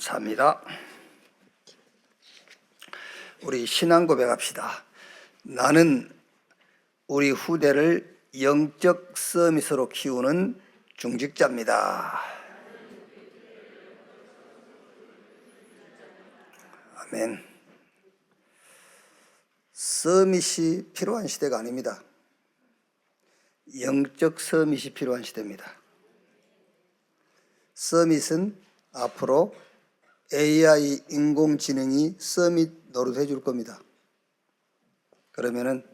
감사합니다. 우리 신앙 고백합시다. 나는 우리 후대를 영적 서밋으로 키우는 중직자입니다. 아멘. 서밋이 필요한 시대가 아닙니다. 영적 서밋이 필요한 시대입니다. 서밋은 앞으로 AI 인공지능이 서밋 노릇해 줄 겁니다. 그러면은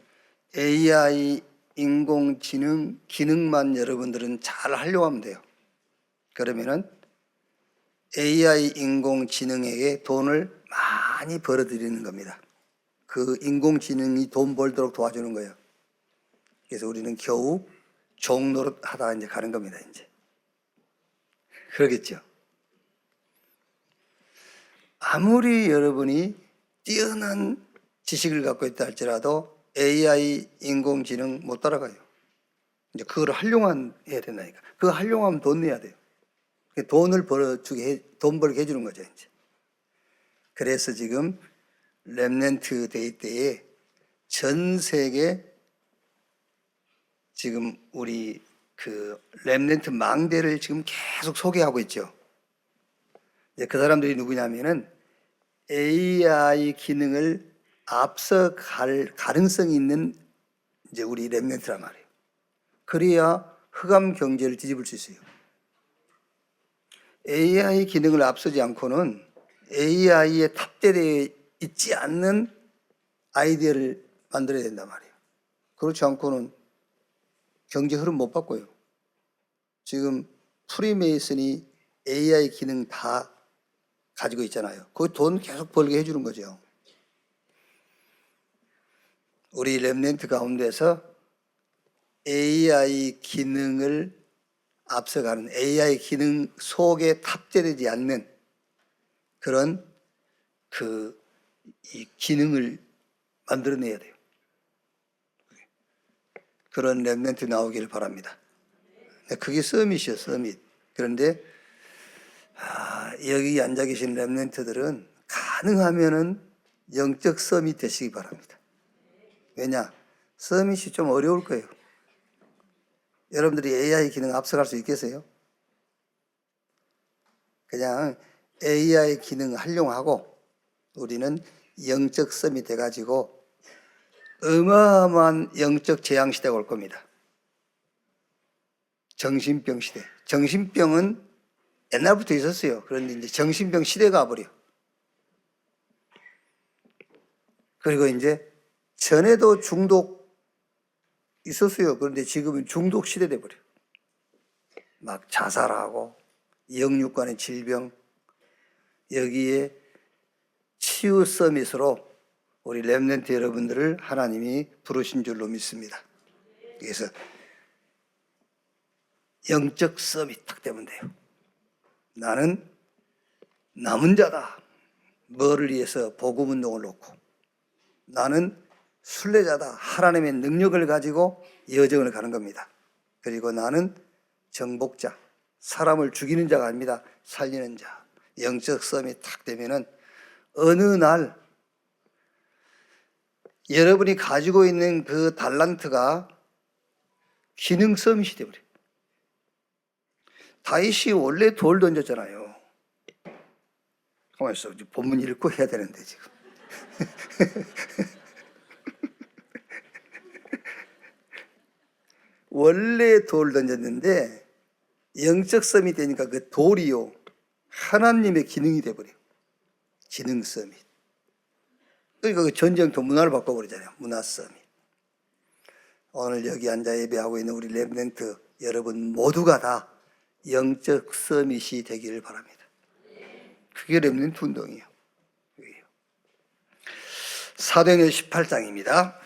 AI 인공지능 기능만 여러분들은 잘 활용하면 돼요. 그러면은 AI 인공지능에게 돈을 많이 벌어들이는 겁니다. 그 인공지능이 돈 벌도록 도와주는 거예요. 그래서 우리는 겨우 종 노릇 하다 이제 가는 겁니다, 이제. 그러겠죠. 아무리 여러분이 뛰어난 지식을 갖고 있다 할지라도 AI 인공지능 못 따라가요. 이제 그걸 활용해야 된다니까. 그거 활용하면 돈 내야 돼요. 돈을 돈 벌게 해주는 거죠, 이제. 그래서 지금 렘넌트 데이 때에 전 세계 지금 우리 그 렘넌트 망대를 지금 계속 소개하고 있죠. 이제 그 사람들이 누구냐면은 AI 기능을 앞서 갈 가능성이 있는 이제 우리 렘넌트란 말이에요. 그래야 흑암 경제를 뒤집을 수 있어요. AI 기능을 앞서지 않고는 AI에 탑재되어 있지 않는 아이디어를 만들어야 된단 말이에요. 그렇지 않고는 경제 흐름 못 바꿔요. 지금 프리메이슨이 AI 기능 다 가지고 있잖아요. 그 돈 계속 벌게 해주는 거죠. 우리 렘넌트 가운데서 AI 기능을 앞서가는 AI 기능 속에 탑재되지 않는 그런 이 기능을 만들어내야 돼요. 그런 렘넌트 나오기를 바랍니다. 그게 서밋이요, 서밋. 그런데 여기 앉아 계신 렘넌트들은 가능하면은 영적 서밋 되시기 바랍니다. 왜냐? 서밋이 좀 어려울 거예요. 여러분들이 AI 기능 앞서갈 수 있겠어요? 그냥 AI 기능 활용하고 우리는 영적 서밋 돼가지고 어마어마한 영적 재앙 시대가 올 겁니다. 정신병 시대. 정신병은 옛날부터 있었어요. 그런데 이제 정신병 시대가 와버려. 그리고 이제 전에도 중독 있었어요. 그런데 지금은 중독 시대 돼버려. 막 자살하고 영육간의 질병, 여기에 치유 서밋으로 우리 렘넌트 여러분들을 하나님이 부르신 줄로 믿습니다. 그래서 영적 서밋 딱 되면 돼요. 나는 남은 자다. 뭐를 위해서 복음 운동을 놓고, 나는 순례자다. 하나님의 능력을 가지고 여정을 가는 겁니다. 그리고 나는 정복자, 사람을 죽이는 자가 아닙니다. 살리는 자. 영적 서밋 딱 되면은 어느 날 여러분이 가지고 있는 그 달란트가 기능 서밋이 되어버려요. 다윗이 원래 돌 던졌잖아요. 가만있어. 본문 읽고 해야 되는데 지금. 원래 돌 던졌는데 영적 서밋이 되니까 그 돌이요 하나님의 기능이 돼버려요. 기능 서밋. 그러니까 그 전쟁터 문화를 바꿔버리잖아요. 문화 서밋. 오늘 여기 앉아 예배하고 있는 우리 렘넌트 여러분 모두가 다 영적 서밋이 되기를 바랍니다. 그게 렘넌트 운동이에요. 사도행전 18장입니다.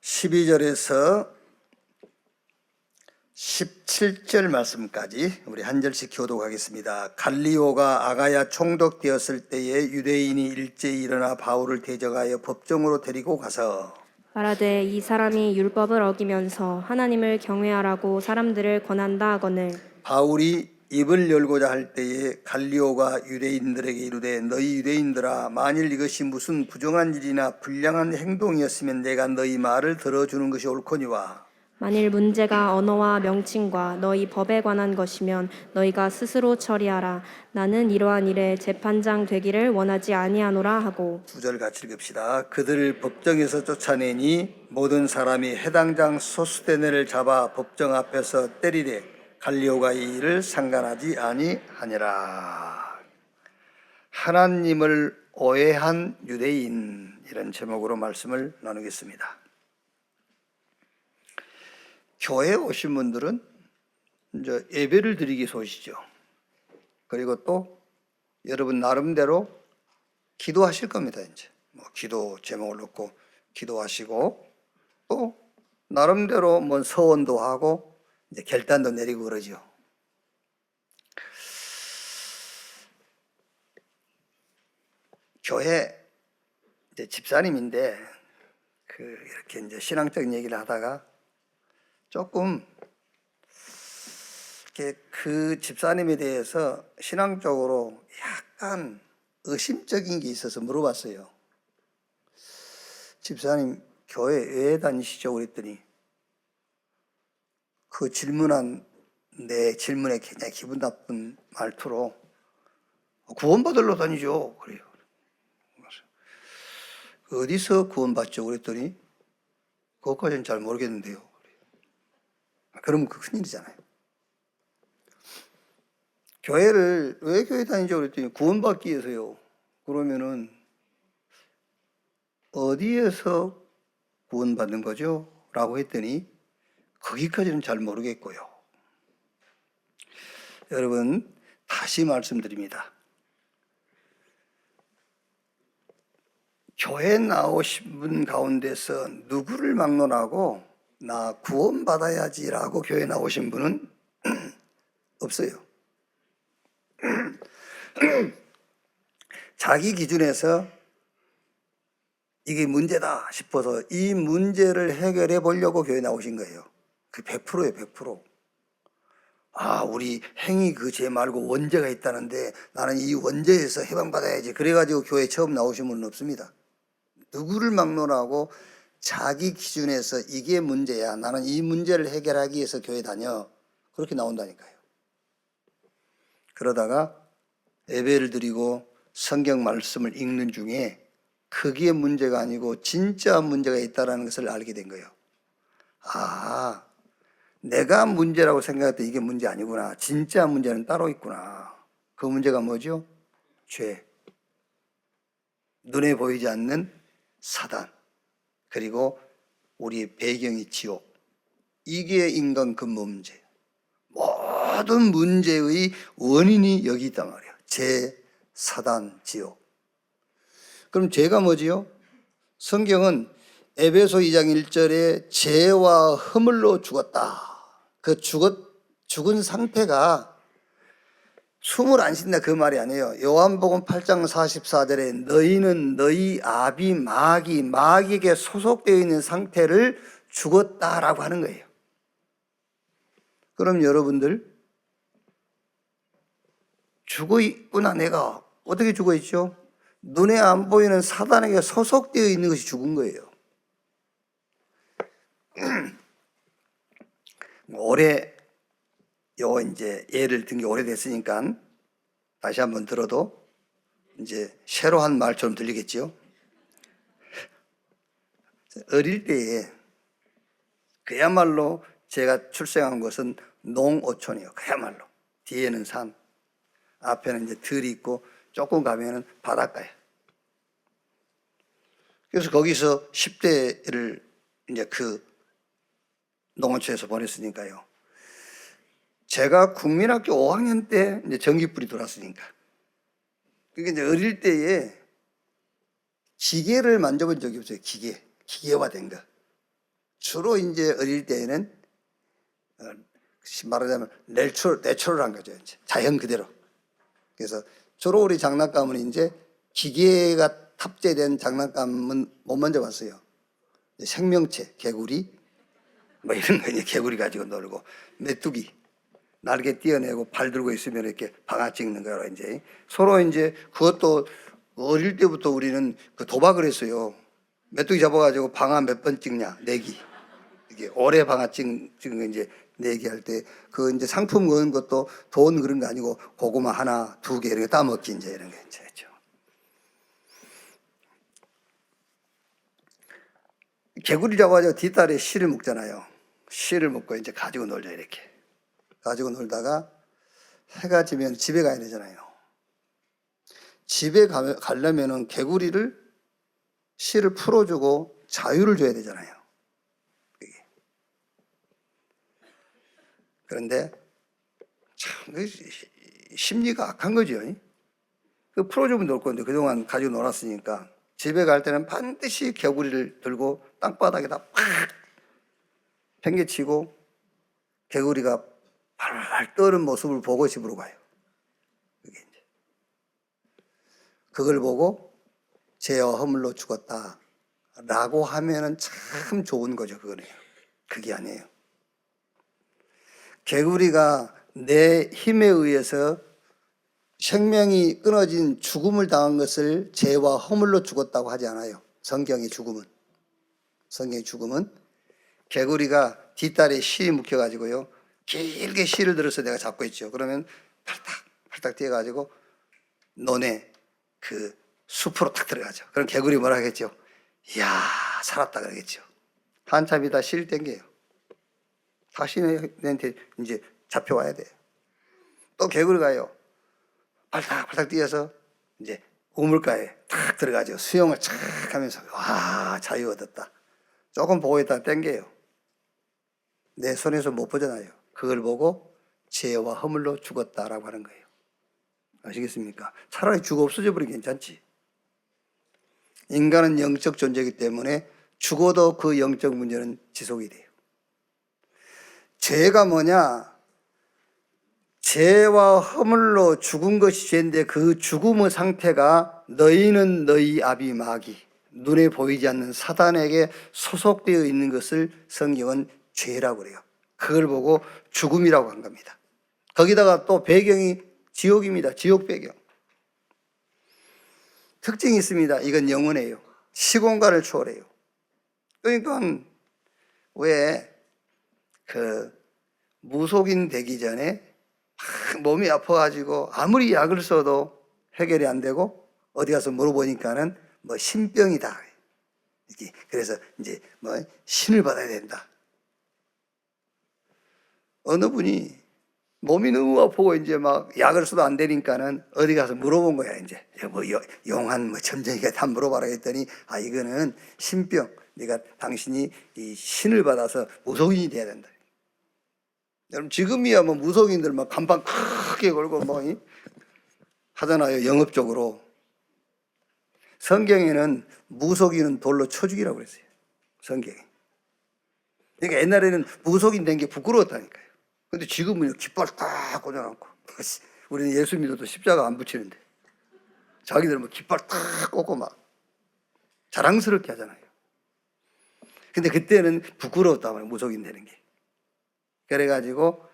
12절에서 17절 말씀까지 우리 한 절씩 교독하겠습니다. 갈리오가 아가야 총독되었을 때에 유대인이 일제히 일어나 바울을 대적하여 법정으로 데리고 가서 말하되 이 사람이 율법을 어기면서 하나님을 경외하라고 사람들을 권한다 하거늘 바울이 입을 열고자 할 때에 갈리오가 유대인들에게 이르되 너희 유대인들아 만일 이것이 무슨 부정한 일이나 불량한 행동이었으면 내가 너희 말을 들어주는 것이 옳거니와 만일 문제가 언어와 명칭과 너희 법에 관한 것이면 너희가 스스로 처리하라. 나는 이러한 일에 재판장 되기를 원하지 아니하노라 하고 9절 같이 읽읍시다. 그들을 법정에서 쫓아내니 모든 사람이 해당장 소스데네를 잡아 법정 앞에서 때리되 갈리오가 이 일을 상관하지 아니하니라. 하나님을 오해한 유대인, 이런 제목으로 말씀을 나누겠습니다. 교회에 오신 분들은 이제 예배를 드리기 위해서 오시죠. 그리고 또 여러분 나름대로 기도하실 겁니다. 이제 뭐 기도 제목을 놓고 기도하시고 또 나름대로 뭐 서원도 하고 이제 결단도 내리고 그러죠. 교회 이제 집사님인데 이렇게 이제 신앙적인 얘기를 하다가 조금 이렇게 그 집사님에 대해서 신앙적으로 약간 의심적인 게 있어서 물어봤어요. 집사님 교회 왜 다니시죠? 그랬더니 그 질문한 내 질문에 굉장히 기분 나쁜 말투로 구원받으러 다니죠. 그래요. 어디서 구원받죠? 그랬더니 그것까지는 잘 모르겠는데요. 그러면 그 큰일이잖아요. 교회를 왜 교회 다니죠? 그랬더니 구원받기 위해서요. 그러면은 어디에서 구원받는 거죠? 라고 했더니 거기까지는 잘 모르겠고요. 여러분 다시 말씀드립니다. 교회 나오신 분 가운데서 누구를 막론하고 나 구원받아야지라고 교회 나오신 분은 없어요. 자기 기준에서 이게 문제다 싶어서 이 문제를 해결해 보려고 교회 나오신 거예요. 그 100%예요, 100%. 아, 우리 행위 그 죄 말고 원죄가 있다는데 나는 이 원죄에서 해방받아야지. 그래가지고 교회 처음 나오신 분은 없습니다. 누구를 막론하고 자기 기준에서 이게 문제야. 나는 이 문제를 해결하기 위해서 교회 다녀. 그렇게 나온다니까요. 그러다가 예배를 드리고 성경 말씀을 읽는 중에 크기의 문제가 아니고 진짜 문제가 있다는 것을 알게 된 거예요. 아, 내가 문제라고 생각했던 이게 문제 아니구나. 진짜 문제는 따로 있구나. 그 문제가 뭐죠? 죄. 눈에 보이지 않는 사단. 그리고 우리의 배경이 지옥. 이게 인간 근본 문제. 모든 문제의 원인이 여기 있단 말이에요. 죄, 사단, 지옥. 그럼 죄가 뭐지요? 성경은 에베소 2장 1절에 죄와 허물로 죽었다. 그 죽은 상태가 숨을 안 쉰다 그 말이 아니에요. 요한복음 8장 44절에 너희는 너희 아비 마귀에게 소속되어 있는 상태를 죽었다라고 하는 거예요. 그럼 여러분들 죽어 있구나. 내가 어떻게 죽어 있죠? 눈에 안 보이는 사단에게 소속되어 있는 것이 죽은 거예요. 올해 이제 예를 든 게 오래됐으니까 다시 한번 들어도 이제 새로 한 말처럼 들리겠죠. 어릴 때에 그야말로 제가 출생한 곳은 농어촌이에요. 그야말로 뒤에는 산, 앞에는 이제 들이 있고 조금 가면은 바닷가예요. 그래서 거기서 10대를 이제 그 농어촌에서 보냈으니까요. 제가 국민학교 5학년 때 이제 전기불이 들어왔으니까. 그게 이제 어릴 때에 기계를 만져본 적이 없어요. 기계화된 거. 주로 이제 어릴 때에는 말하자면 내추럴한 거죠. 이제 자연 그대로. 그래서 주로 우리 장난감은 이제 기계가 탑재된 장난감은 못 만져봤어요. 생명체, 개구리, 뭐 이런 거 이제 개구리 가지고 놀고 메뚜기. 날개 띄어내고 발 들고 있으면 이렇게 방아 찍는 거라 이제 서로 이제 그것도 어릴 때부터 우리는 그 도박을 했어요. 메뚜기 잡아가지고 방아 몇 번 찍냐 내기. 이게 오래 방아 찍는 거 이제 내기 할 때 그 이제 상품 그런 것도 돈 그런 거 아니고 고구마 하나, 두 개 이렇게 따먹기 이제 이런 게 있죠. 개구리 잡아가지고 뒷다리에 실을 묶잖아요. 실을 묶고 이제 가지고 놀죠 이렇게. 가지고 놀다가 해가 지면 집에 가야 되잖아요. 집에 가려면은 개구리를 실을 풀어주고 자유를 줘야 되잖아요. 그런데 참 심리가 악한 거죠. 그 풀어주면 놀 건데 그동안 가지고 놀았으니까 집에 갈 때는 반드시 개구리를 들고 땅바닥에다 팍 팽개치고 개구리가 발발 떠는 모습을 보고 집으로 가요. 그걸 보고 죄와 허물로 죽었다 라고 하면은 참 좋은 거죠. 그거네요. 그게 아니에요. 개구리가 내 힘에 의해서 생명이 끊어진 죽음을 당한 것을 죄와 허물로 죽었다고 하지 않아요. 성경의 죽음은 개구리가 뒷다리에 실이 묶여가지고요 길게 실을 들어서 내가 잡고 있죠. 그러면 팔딱 뛰어가지고 논에 그 숲으로 탁 들어가죠. 그럼 개구리 뭐라 하겠죠? 이야 살았다 그러겠죠. 한참 있다 실 땡겨요. 다시 내한테 이제 잡혀와야 돼요. 또 개구리 가요. 팔딱 뛰어서 이제 우물가에 탁 들어가죠. 수영을 착 하면서 와 자유 얻었다. 조금 보고 있다가 땡겨요. 내 손에서 못 벗어나요. 그걸 보고 죄와 허물로 죽었다라고 하는 거예요. 아시겠습니까? 차라리 죽어 없어져 버리면 괜찮지. 인간은 영적 존재이기 때문에 죽어도 그 영적 문제는 지속이 돼요. 죄가 뭐냐? 죄와 허물로 죽은 것이 죄인데 그 죽음의 상태가 너희는 너희 아비 마귀, 눈에 보이지 않는 사단에게 소속되어 있는 것을 성경은 죄라고 그래요. 그걸 보고 죽음이라고 한 겁니다. 거기다가 또 배경이 지옥입니다. 지옥 배경. 특징이 있습니다. 이건 영원해요. 시공간을 초월해요. 그러니까 왜 그 무속인 되기 전에 몸이 아파가지고 아무리 약을 써도 해결이 안 되고 어디 가서 물어보니까는 뭐 신병이다. 이렇게 그래서 이제 뭐 신을 받아야 된다. 어느 분이 몸이 너무 아프고 이제 막 약을 써도 안 되니까는 어디 가서 물어본 거야. 이제 뭐 용한 뭐 점쟁이가 다 물어봐라 했더니 아 이거는 신병. 네가 당신이 이 신을 받아서 무속인이 돼야 된다. 여러분 지금이야 뭐 무속인들 막 간판 크게 걸고 뭐 하잖아요. 영업적으로. 성경에는 무속인은 돌로 쳐 죽이라고 그랬어요. 성경에. 그러니까 옛날에는 무속인 된 게 부끄러웠다니까요. 근데 지금은 깃발 딱 꽂아놓고 우리는 예수 믿어도 십자가 안 붙이는데 자기들 뭐 깃발 딱 꽂고 막 자랑스럽게 하잖아요. 근데 그때는 부끄러웠단 말이에요. 무속인 되는 게. 그래가지고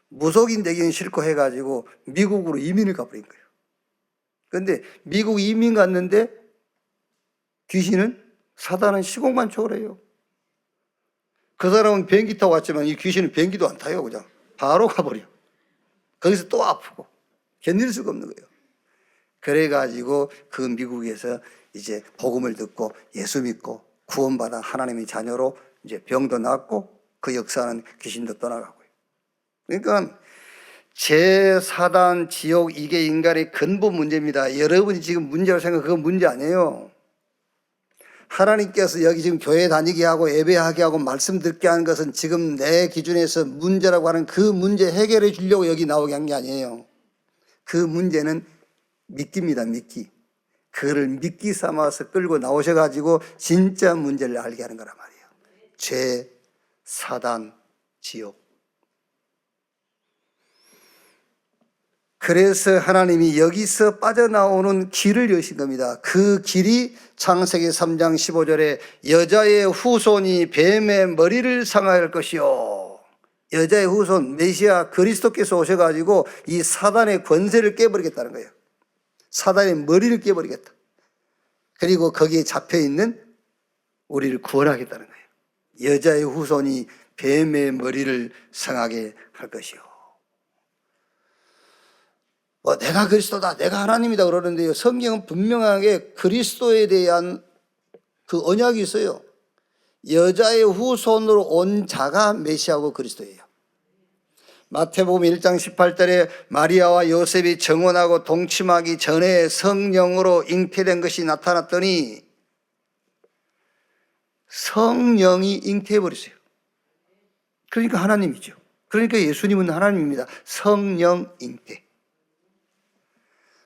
무속인 되기는 싫고 해가지고 미국으로 이민을 가버린 거예요. 근데 미국 이민 갔는데 귀신은 사단은 시공간 초월해요. 그 사람은 비행기 타고 왔지만 이 귀신은 비행기도 안 타요. 그냥 바로 가버려. 거기서 또 아프고 견딜 수가 없는 거예요. 그래가지고 그 미국에서 이제 복음을 듣고 예수 믿고 구원받아 하나님의 자녀로 이제 병도 낫고 그 역사는 귀신도 떠나가고요. 그러니까 죄, 사단, 지옥 이게 인간의 근본 문제입니다. 여러분이 지금 문제라고 생각하면 그건 문제 아니에요. 하나님께서 여기 지금 교회 다니게 하고 예배하게 하고 말씀 듣게 하는 것은 지금 내 기준에서 문제라고 하는 그 문제 해결해 주려고 여기 나오게 한 게 아니에요. 그 문제는 미끼입니다. 미끼. 그를 미끼 삼아서 끌고 나오셔가지고 진짜 문제를 알게 하는 거란 말이에요. 죄, 사단, 지옥. 그래서 하나님이 여기서 빠져나오는 길을 여신 겁니다. 그 길이 창세기 3장 15절에 여자의 후손이 뱀의 머리를 상할 것이요. 여자의 후손 메시아 그리스도께서 오셔가지고 이 사단의 권세를 깨버리겠다는 거예요. 사단의 머리를 깨버리겠다. 그리고 거기에 잡혀있는 우리를 구원하겠다는 거예요. 여자의 후손이 뱀의 머리를 상하게 할 것이요. 내가 그리스도다, 내가 하나님이다 그러는데요, 성경은 분명하게 그리스도에 대한 그 언약이 있어요. 여자의 후손으로 온 자가 메시아고 그리스도예요. 마태복음 1장 18절에 마리아와 요셉이 정혼하고 동침하기 전에 성령으로 잉태된 것이 나타났더니 성령이 잉태해버렸어요. 그러니까 하나님이죠. 그러니까 예수님은 하나님입니다. 성령 잉태.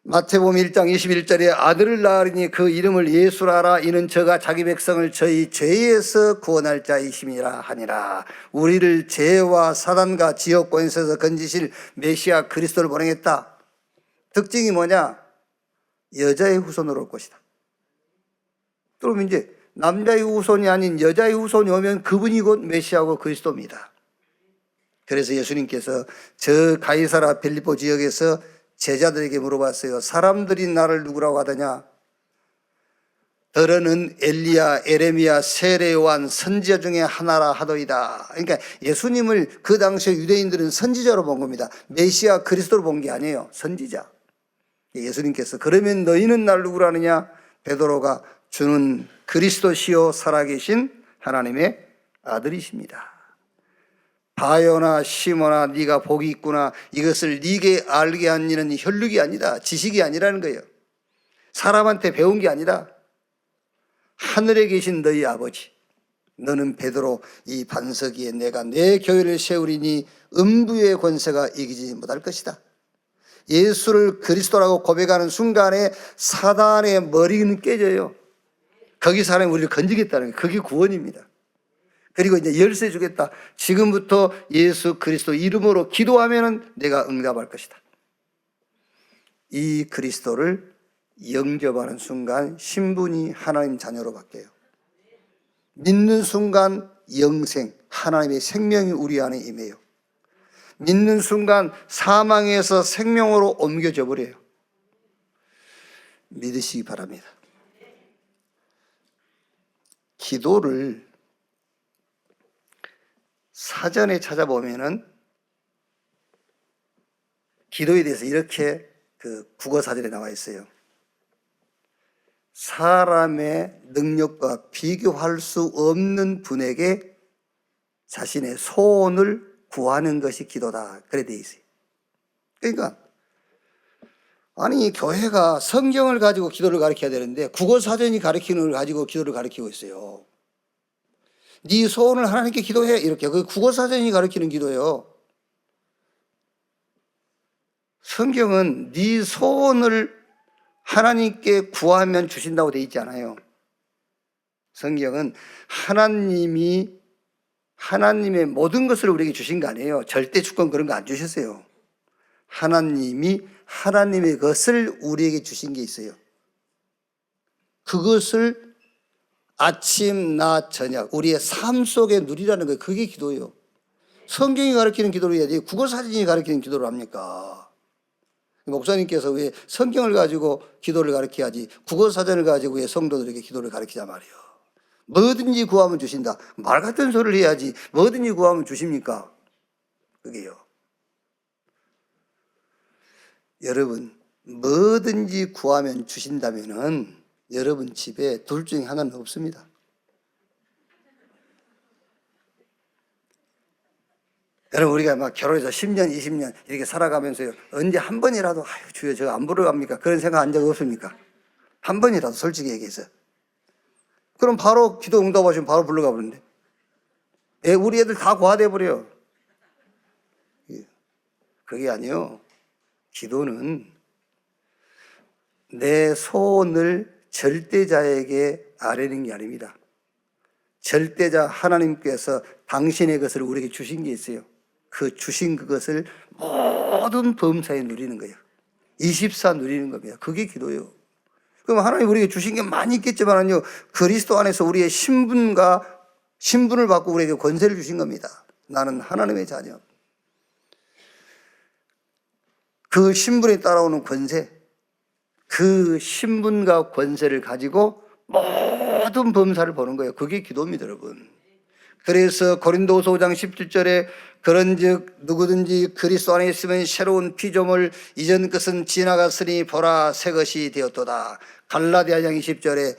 마태복음 1장 21절에 아들을 낳으리니 그 이름을 예수라 하라. 이는 저가 자기 백성을 저희 죄에서 구원할 자이심이라 하니라. 우리를 죄와 사단과 지옥 권세에서 건지실 메시아 그리스도를 보내겠다. 특징이 뭐냐? 여자의 후손으로 올 것이다. 그럼 이제 남자의 후손이 아닌 여자의 후손이 오면 그분이 곧 메시아고 그리스도입니다. 그래서 예수님께서 저 가이사라 빌립보 지역에서 제자들에게 물어봤어요. 사람들이 나를 누구라고 하더냐? 더러는 엘리야, 에레미야, 세례요한 선지자 중에 하나라 하더이다. 그러니까 예수님을 그 당시에 유대인들은 선지자로 본 겁니다. 메시아 그리스도로 본 게 아니에요. 선지자. 예수님께서 그러면 너희는 날 누구라 하느냐? 베드로가 주는 그리스도시요 살아계신 하나님의 아들이십니다. 바요나 시몬아 네가 복이 있구나. 이것을 네게 알게 한 이는 혈육이 아니다. 지식이 아니라는 거예요. 사람한테 배운 게 아니라 하늘에 계신 너희 아버지, 너는 베드로, 이 반석 위에 내가 내 교회를 세우리니 음부의 권세가 이기지 못할 것이다. 예수를 그리스도라고 고백하는 순간에 사단의 머리는 깨져요. 거기서 하나님 우리를 건지겠다는 거예요. 그게 구원입니다. 그리고 이제 열쇠 주겠다. 지금부터 예수 그리스도 이름으로 기도하면은 내가 응답할 것이다. 이 그리스도를 영접하는 순간 신분이 하나님 자녀로 바뀌어요. 믿는 순간 영생, 하나님의 생명이 우리 안에 임해요. 믿는 순간 사망에서 생명으로 옮겨져 버려요. 믿으시기 바랍니다. 기도를 사전에 찾아보면은 기도에 대해서 이렇게 그 국어 사전에 나와 있어요. 사람의 능력과 비교할 수 없는 분에게 자신의 소원을 구하는 것이 기도다. 그래 돼 있어요. 그러니까 아니 교회가 성경을 가지고 기도를 가르쳐야 되는데 국어 사전이 가르치는 걸 가지고 기도를 가르치고 있어요. 네 소원을 하나님께 기도해 이렇게. 그 국어 사전이 가르치는 기도예요. 성경은 네 소원을 하나님께 구하면 주신다고 돼 있지 않아요. 성경은 하나님이 하나님의 모든 것을 우리에게 주신 거 아니에요. 절대 주권 그런 거 안 주셨어요. 하나님이 하나님의 것을 우리에게 주신 게 있어요. 그것을 아침, 낮, 저녁 우리의 삶 속에 누리라는 거예요. 그게 기도예요. 성경이 가르치는 기도를 해야지 국어사전이 가르치는 기도를 합니까? 목사님께서 왜 성경을 가지고 기도를 가르쳐야지 국어사전을 가지고 왜 성도들에게 기도를 가르치자 말이에요. 뭐든지 구하면 주신다. 말 같은 소리를 해야지 뭐든지 구하면 주십니까? 그게요. 여러분 뭐든지 구하면 주신다면은 여러분 집에 둘 중에 하나는 없습니다. 여러분 우리가 막 결혼해서 10년, 20년 이렇게 살아가면서요. 언제 한 번이라도 아유 주여 저 안 부르러 갑니까? 그런 생각 한 적 없습니까? 한 번이라도 솔직히 얘기해서. 그럼 바로 기도 응답하시면 바로 불러가 버리는데. 우리 애들 다 고아돼 버려요. 그게 아니요. 기도는 내 소원을 절대자에게 아뢰는 게 아닙니다. 절대자 하나님께서 당신의 것을 우리에게 주신 게 있어요. 그 주신 그것을 모든 범사에 누리는 거예요. 24 누리는 겁니다. 그게 기도예요. 그럼 하나님 우리에게 주신 게 많이 있겠지만요, 그리스도 안에서 우리의 신분을 받고 우리에게 권세를 주신 겁니다. 나는 하나님의 자녀. 그 신분에 따라오는 권세, 그 신분과 권세를 가지고 모든 범사를 보는 거예요. 그게 기도입니다, 여러분. 그래서 고린도후서 5장 17절에 그런즉 누구든지 그리스도 안에 있으면 새로운 피조물, 이전 것은 지나갔으니 보라 새 것이 되었도다. 갈라디아장 20절에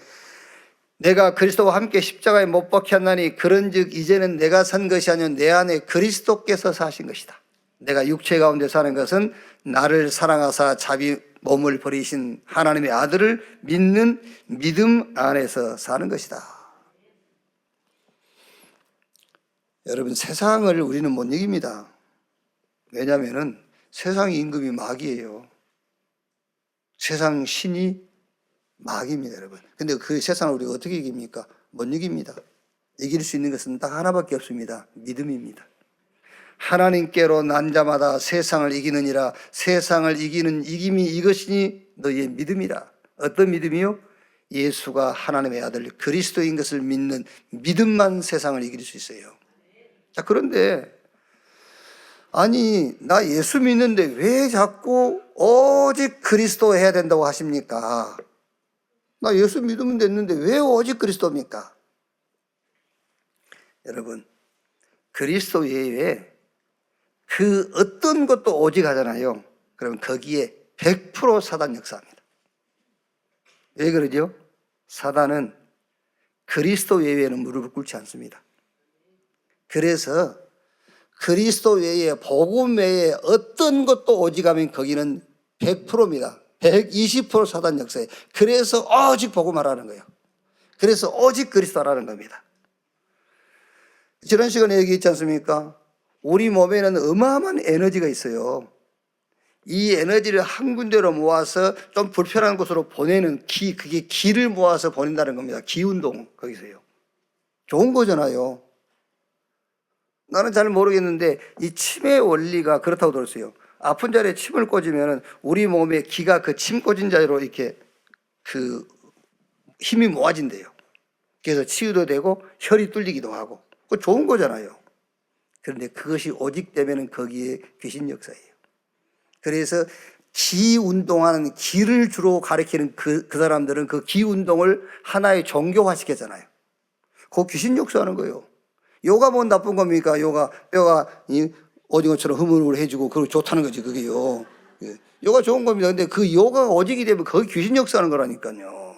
내가 그리스도와 함께 십자가에 못 박혔나니 그런즉 이제는 내가 산 것이 아니요 내 안에 그리스도께서 사신 것이다. 내가 육체 가운데 사는 것은 나를 사랑하사 자비 몸을 버리신 하나님의 아들을 믿는 믿음 안에서 사는 것이다. 여러분, 세상을 우리는 못 이깁니다. 왜냐하면 세상의 임금이 마귀예요. 세상 신이 마귀입니다, 여러분. 근데 그 세상을 우리가 어떻게 이깁니까? 못 이깁니다. 이길 수 있는 것은 딱 하나밖에 없습니다. 믿음입니다. 하나님께로 난 자마다 세상을 이기느니라. 세상을 이기는 이김이 이것이니 너희의 믿음이라. 어떤 믿음이요? 예수가 하나님의 아들 그리스도인 것을 믿는 믿음만 세상을 이길 수 있어요. 자, 그런데 아니 나 예수 믿는데 왜 자꾸 오직 그리스도 해야 된다고 하십니까? 나 예수 믿으면 됐는데 왜 오직 그리스도입니까? 여러분, 그리스도 외에 그 어떤 것도 오직 하잖아요. 그러면 거기에 100% 사단 역사합니다. 왜 그러죠? 사단은 그리스도 외에는 무릎을 꿇지 않습니다. 그래서 그리스도 외에 복음 외에 어떤 것도 오직 하면 거기는 100%입니다. 120% 사단 역사에. 그래서 오직 복음하라는 거예요. 그래서 오직 그리스도라는 겁니다. 지난 시간에 얘기했지 않습니까? 우리 몸에는 어마어마한 에너지가 있어요. 이 에너지를 한 군데로 모아서 좀 불편한 곳으로 보내는 그게 기를 모아서 보낸다는 겁니다. 기운동, 거기서요. 좋은 거잖아요. 나는 잘 모르겠는데 이 침의 원리가 그렇다고 들었어요. 아픈 자리에 침을 꽂으면 우리 몸에 기가 그 침 꽂은 자리로 이렇게 그 힘이 모아진대요. 그래서 치유도 되고 혈이 뚫리기도 하고. 그거 좋은 거잖아요. 그런데 그것이 오직 되면은 거기에 귀신 역사예요. 그래서 기 운동하는 기를 주로 가리키는 그 사람들은 그 기 운동을 하나의 종교화 시켰잖아요. 그거 귀신 역사하는 거예요. 요가 뭐 나쁜 겁니까? 요가 뼈가 오징어처럼 흐물흐물 해지고 그거 좋다는 거지, 그게요. 요가 좋은 겁니다. 근데 그 요가가 오직이 되면 거기 귀신 역사하는 거라니까요.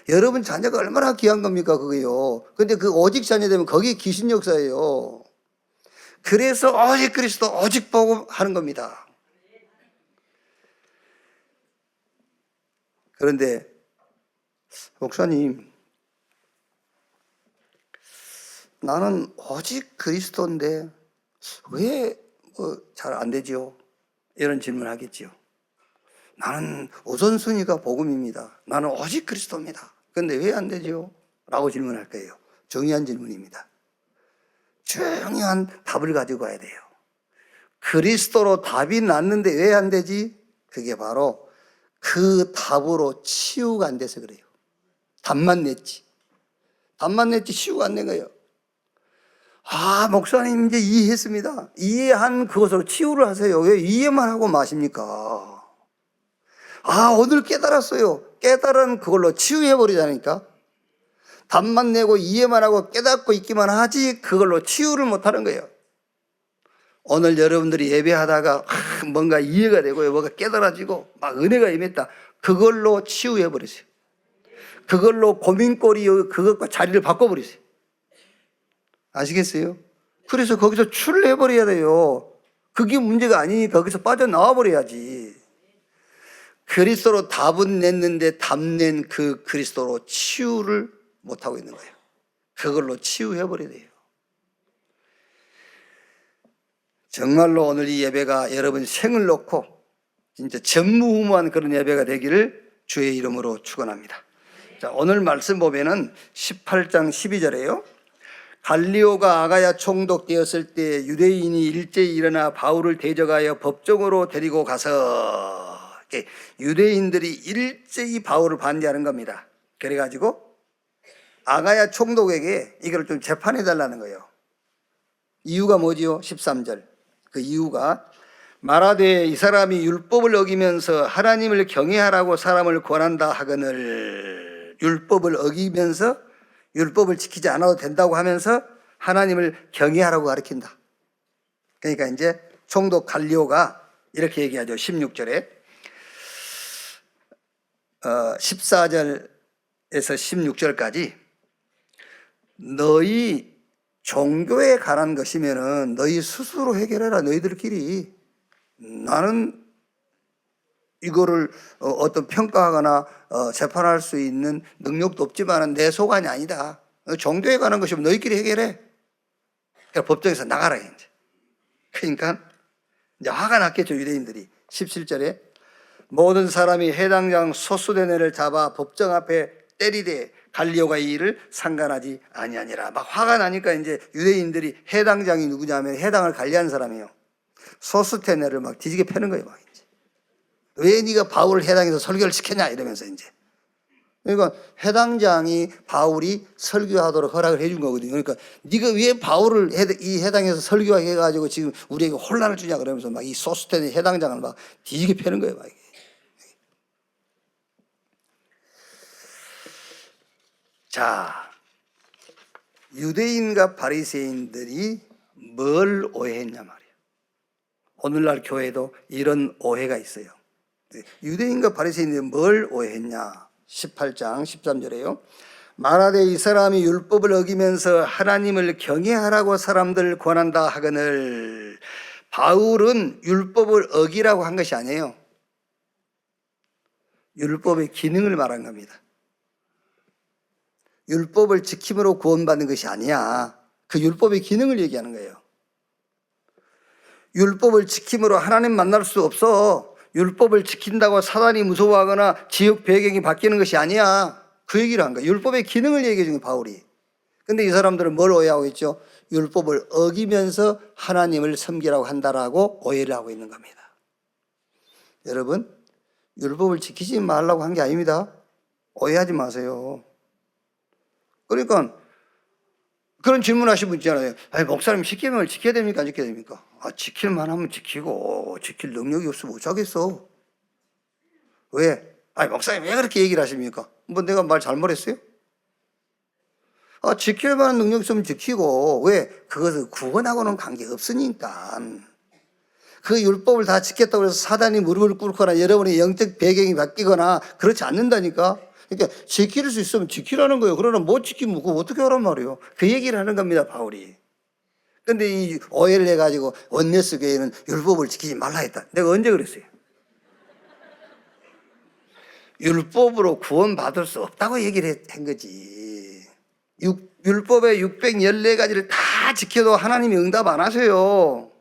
여러분 자녀가 얼마나 귀한 겁니까, 그게요. 근데 그 오직 자녀 되면 거기에 귀신 역사예요. 그래서 오직 그리스도, 오직 복음 하는 겁니다. 그런데 목사님, 나는 오직 그리스도인데 왜 잘 안 되지요? 이런 질문을 하겠지요. 나는 우선순위가 복음입니다. 나는 오직 그리스도입니다. 그런데 왜 안 되지요? 라고 질문할 거예요. 중요한 질문입니다. 중요한 답을 가지고 가야 돼요. 그리스도로 답이 났는데 왜 안 되지? 그게 바로 그 답으로 치유가 안 돼서 그래요. 답만 냈지. 답만 냈지 치유가 안 된 거예요. 아, 목사님 이제 이해했습니다. 이해한 그것으로 치유를 하세요. 왜 이해만 하고 마십니까? 아, 오늘 깨달았어요. 깨달은 그걸로 치유해버리자니까. 답만 내고 이해만 하고 깨닫고 있기만 하지 그걸로 치유를 못하는 거예요. 오늘 여러분들이 예배하다가 뭔가 이해가 되고요, 뭔가 깨달아지고 막 은혜가 임했다. 그걸로 치유해버리세요. 그걸로 고민거리 그것과 자리를 바꿔버리세요. 아시겠어요? 그래서 거기서 출해버려야 돼요. 그게 문제가 아니니까 거기서 빠져나와 버려야지. 그리스도로 답은 냈는데 답 낸 그 그리스도로 치유를 못하고 있는 거예요. 그걸로 치유해버려야 돼요. 정말로 오늘 이 예배가 여러분 생을 놓고 진짜 전무후무한 그런 예배가 되기를 주의 이름으로 축원합니다. 자, 오늘 말씀 보면은 18장 12절에요. 갈리오가 아가야 총독되었을 때 유대인이 일제히 일어나 바울을 대적하여 법정으로 데리고 가서 유대인들이 일제히 바울을 반대하는 겁니다. 그래가지고 아가야 총독에게 이걸 좀 재판해 달라는 거예요. 이유가 뭐지요? 13절. 그 이유가 말하되 이 사람이 율법을 어기면서 하나님을 경외하라고 사람을 권한다 하거늘, 율법을 어기면서 율법을 지키지 않아도 된다고 하면서 하나님을 경외하라고 가르친다. 그러니까 이제 총독 갈리오가 이렇게 얘기하죠. 16절에 14절에서 16절까지 너희 종교에 관한 것이면은 너희 스스로 해결해라. 너희들끼리. 나는 이거를 어떤 평가하거나 재판할 수 있는 능력도 없지만 내 소관이 아니다. 종교에 관한 것이면 너희끼리 해결해. 그러니까 법정에서 나가라 이제. 그러니까 이제 화가 났겠죠, 유대인들이. 17절에 모든 사람이 해당장 소수된 애를 잡아 법정 앞에 때리되 갈리오가 이 일을 상관하지 아니하니라. 막 화가 나니까 이제 유대인들이 해당장이 누구냐면 해당을 관리하는 사람이에요. 소수된 애를 막 뒤지게 패는 거예요. 막 이제. 왜 네가 바울을 해당에서 설교를 시켰냐 이러면서 이제. 그러니까 해당장이 바울이 설교하도록 허락을 해준 거거든요. 그러니까 네가 왜 바울을 이 해당에서 설교하게 해가지고 지금 우리에게 혼란을 주냐 그러면서 막 이 소수된 해당장을 막 뒤지게 패는 거예요. 막. 자, 유대인과 바리새인들이 뭘 오해했냐 말이에요. 오늘날 교회도 이런 오해가 있어요. 유대인과 바리새인들이 뭘 오해했냐? 18장 13절에요. 말하되 이 사람이 율법을 어기면서 하나님을 경외하라고 사람들을 권한다 하거늘, 바울은 율법을 어기라고 한 것이 아니에요. 율법의 기능을 말한 겁니다. 율법을 지킴으로 구원받는 것이 아니야. 그 율법의 기능을 얘기하는 거예요. 율법을 지킴으로 하나님 만날 수 없어. 율법을 지킨다고 사단이 무서워하거나 지역 배경이 바뀌는 것이 아니야. 그 얘기를 한 거예요. 율법의 기능을 얘기해 준 거예요, 바울이. 근데 이 사람들은 뭘 오해하고 있죠? 율법을 어기면서 하나님을 섬기라고 한다라고 오해를 하고 있는 겁니다. 여러분, 율법을 지키지 말라고 한 게 아닙니다. 오해하지 마세요. 그러니까 그런 질문하신 분 있잖아요. 아니, 목사님 십계명을 지켜야 됩니까? 안 지켜야 됩니까? 아, 지킬만 하면 지키고 지킬 능력이 없으면 못 하겠어. 왜? 아니, 목사님 왜 그렇게 얘기를 하십니까? 뭐 내가 말 잘못했어요? 아, 지킬 만한 능력이 있으면 지키고. 왜? 그것은 구원하고는 관계없으니까. 그 율법을 다 지켰다고 해서 사단이 무릎을 꿇거나 여러분의 영적 배경이 바뀌거나 그렇지 않는다니까. 그러니까 지킬 수 있으면 지키라는 거예요. 그러나 못 지키면 그거 어떻게 하란 말이에요. 그 얘기를 하는 겁니다, 바울이. 근데 이 오해를 해가지고 원네스 교회는 율법을 지키지 말라 했다. 내가 언제 그랬어요? 율법으로 구원받을 수 없다고 얘기를 한 거지. 율법의 614가지를 다 지켜도 하나님이 응답 안 하세요.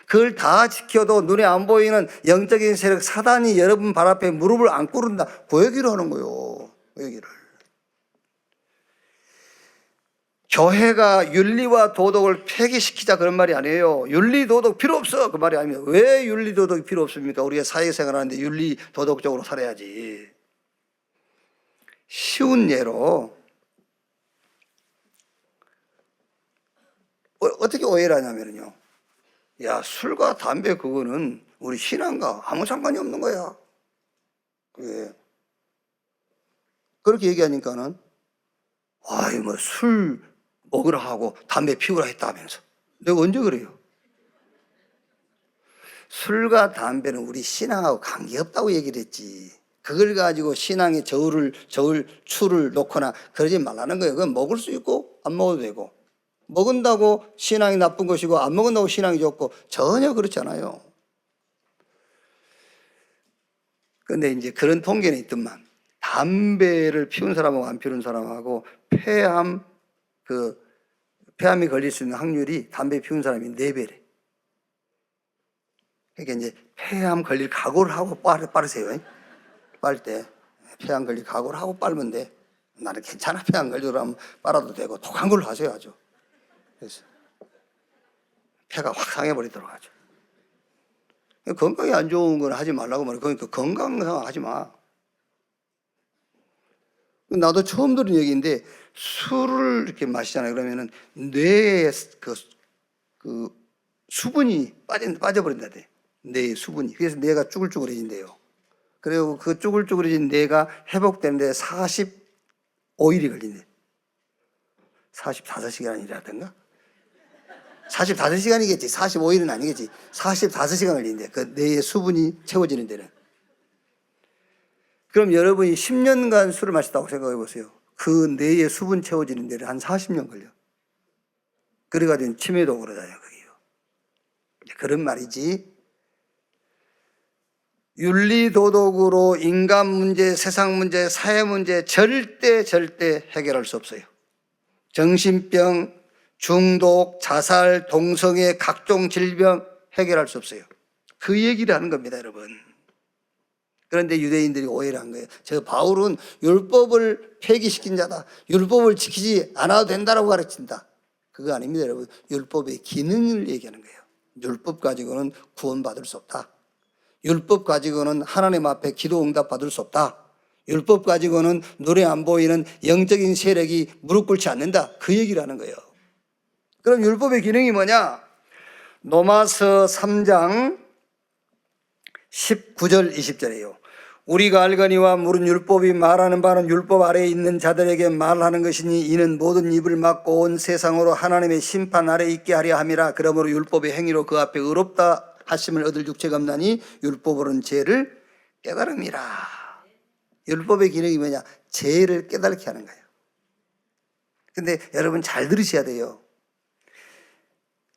그걸 다 지켜도 눈에 안 보이는 영적인 세력 사단이 여러분 발 앞에 무릎을 안 꿇는다. 그 얘기를 하는 거예요. 그 얘기를. 교회가 윤리와 도덕을 폐기시키자 그런 말이 아니에요. 윤리 도덕 필요 없어 그 말이 아닙니다. 왜 윤리 도덕이 필요 없습니까? 우리가 사회생활 하는데 윤리 도덕적으로 살아야지. 쉬운 예로 어떻게 오해를 하냐면요. 야, 술과 담배 그거는 우리 신앙과 아무 상관이 없는 거야. 예. 그렇게 얘기하니까는 아이 뭐 술 먹으라 하고 담배 피우라 했다면서. 내가 언제 그래요? 술과 담배는 우리 신앙하고 관계없다고 얘기를 했지. 그걸 가지고 신앙의 저울추를 놓거나 그러지 말라는 거예요. 그건 먹을 수 있고 안 먹어도 되고. 먹은다고 신앙이 나쁜 것이고 안 먹은다고 신앙이 좋고 전혀 그렇지 않아요. 그런데 이제 그런 통계는 있더만 담배를 피운 사람하고 안 피우는 사람하고 폐암이 걸릴 수 있는 확률이 담배 피운 사람이 4배래. 그러니까 이제 폐암 걸릴 각오를 하고 빠르세요. 빨 때 폐암 걸릴 각오를 하고 빨면 돼. 나는 괜찮아, 폐암 걸리더라면 빨아도 되고 독한 걸로 하세요 아주. 그래서 폐가 확 상해버리도록 하죠. 건강에 안 좋은 건 하지 말라고 말해요. 그러니까 건강상 하지 마. 나도 처음 들은 얘기인데 술을 이렇게 마시잖아요. 그러면은 뇌에 그 수분이 빠져버린다대. 뇌의 수분이. 그래서 뇌가 쭈글쭈글해진대요. 그리고 그 쭈글쭈글해진 뇌가 회복되는데 45일이 걸린대. 45시간이라든가? 45시간이겠지. 45일은 아니겠지. 45시간 걸린대. 그 뇌의 수분이 채워지는 데는. 그럼 여러분이 10년간 술을 마셨다고 생각해 보세요. 그 뇌의 수분 채워지는 데는 한 40년 걸려. 그래가지고 치매도 그러잖아요. 그게요. 그런 말이지. 윤리도덕으로 인간 문제, 세상 문제, 사회 문제 절대 해결할 수 없어요. 정신병, 중독, 자살, 동성애, 각종 질병 해결할 수 없어요. 그 얘기를 하는 겁니다, 여러분. 그런데 유대인들이 오해를 한 거예요. 저 바울은 율법을 폐기시킨 자다. 율법을 지키지 않아도 된다라고 가르친다. 그거 아닙니다, 여러분. 율법의 기능을 얘기하는 거예요. 율법 가지고는 구원받을 수 없다. 율법 가지고는 하나님 앞에 기도 응답 받을 수 없다. 율법 가지고는 눈에 안 보이는 영적인 세력이 무릎 꿇지 않는다. 그 얘기를 하는 거예요. 그럼 율법의 기능이 뭐냐? 로마서 3장 19절 20절이에요. 우리가 알거니와 물은 율법이 말하는 바는 율법 아래에 있는 자들에게 말하는 것이니 이는 모든 입을 막고 온 세상으로 하나님의 심판 아래에 있게 하려 함이라. 그러므로 율법의 행위로 그 앞에 의롭다 하심을 얻을 육체가 없나니 율법으로는 죄를 깨달음이라. 율법의 기능이 뭐냐? 죄를 깨닫게 하는 거예요. 근데 여러분 잘 들으셔야 돼요.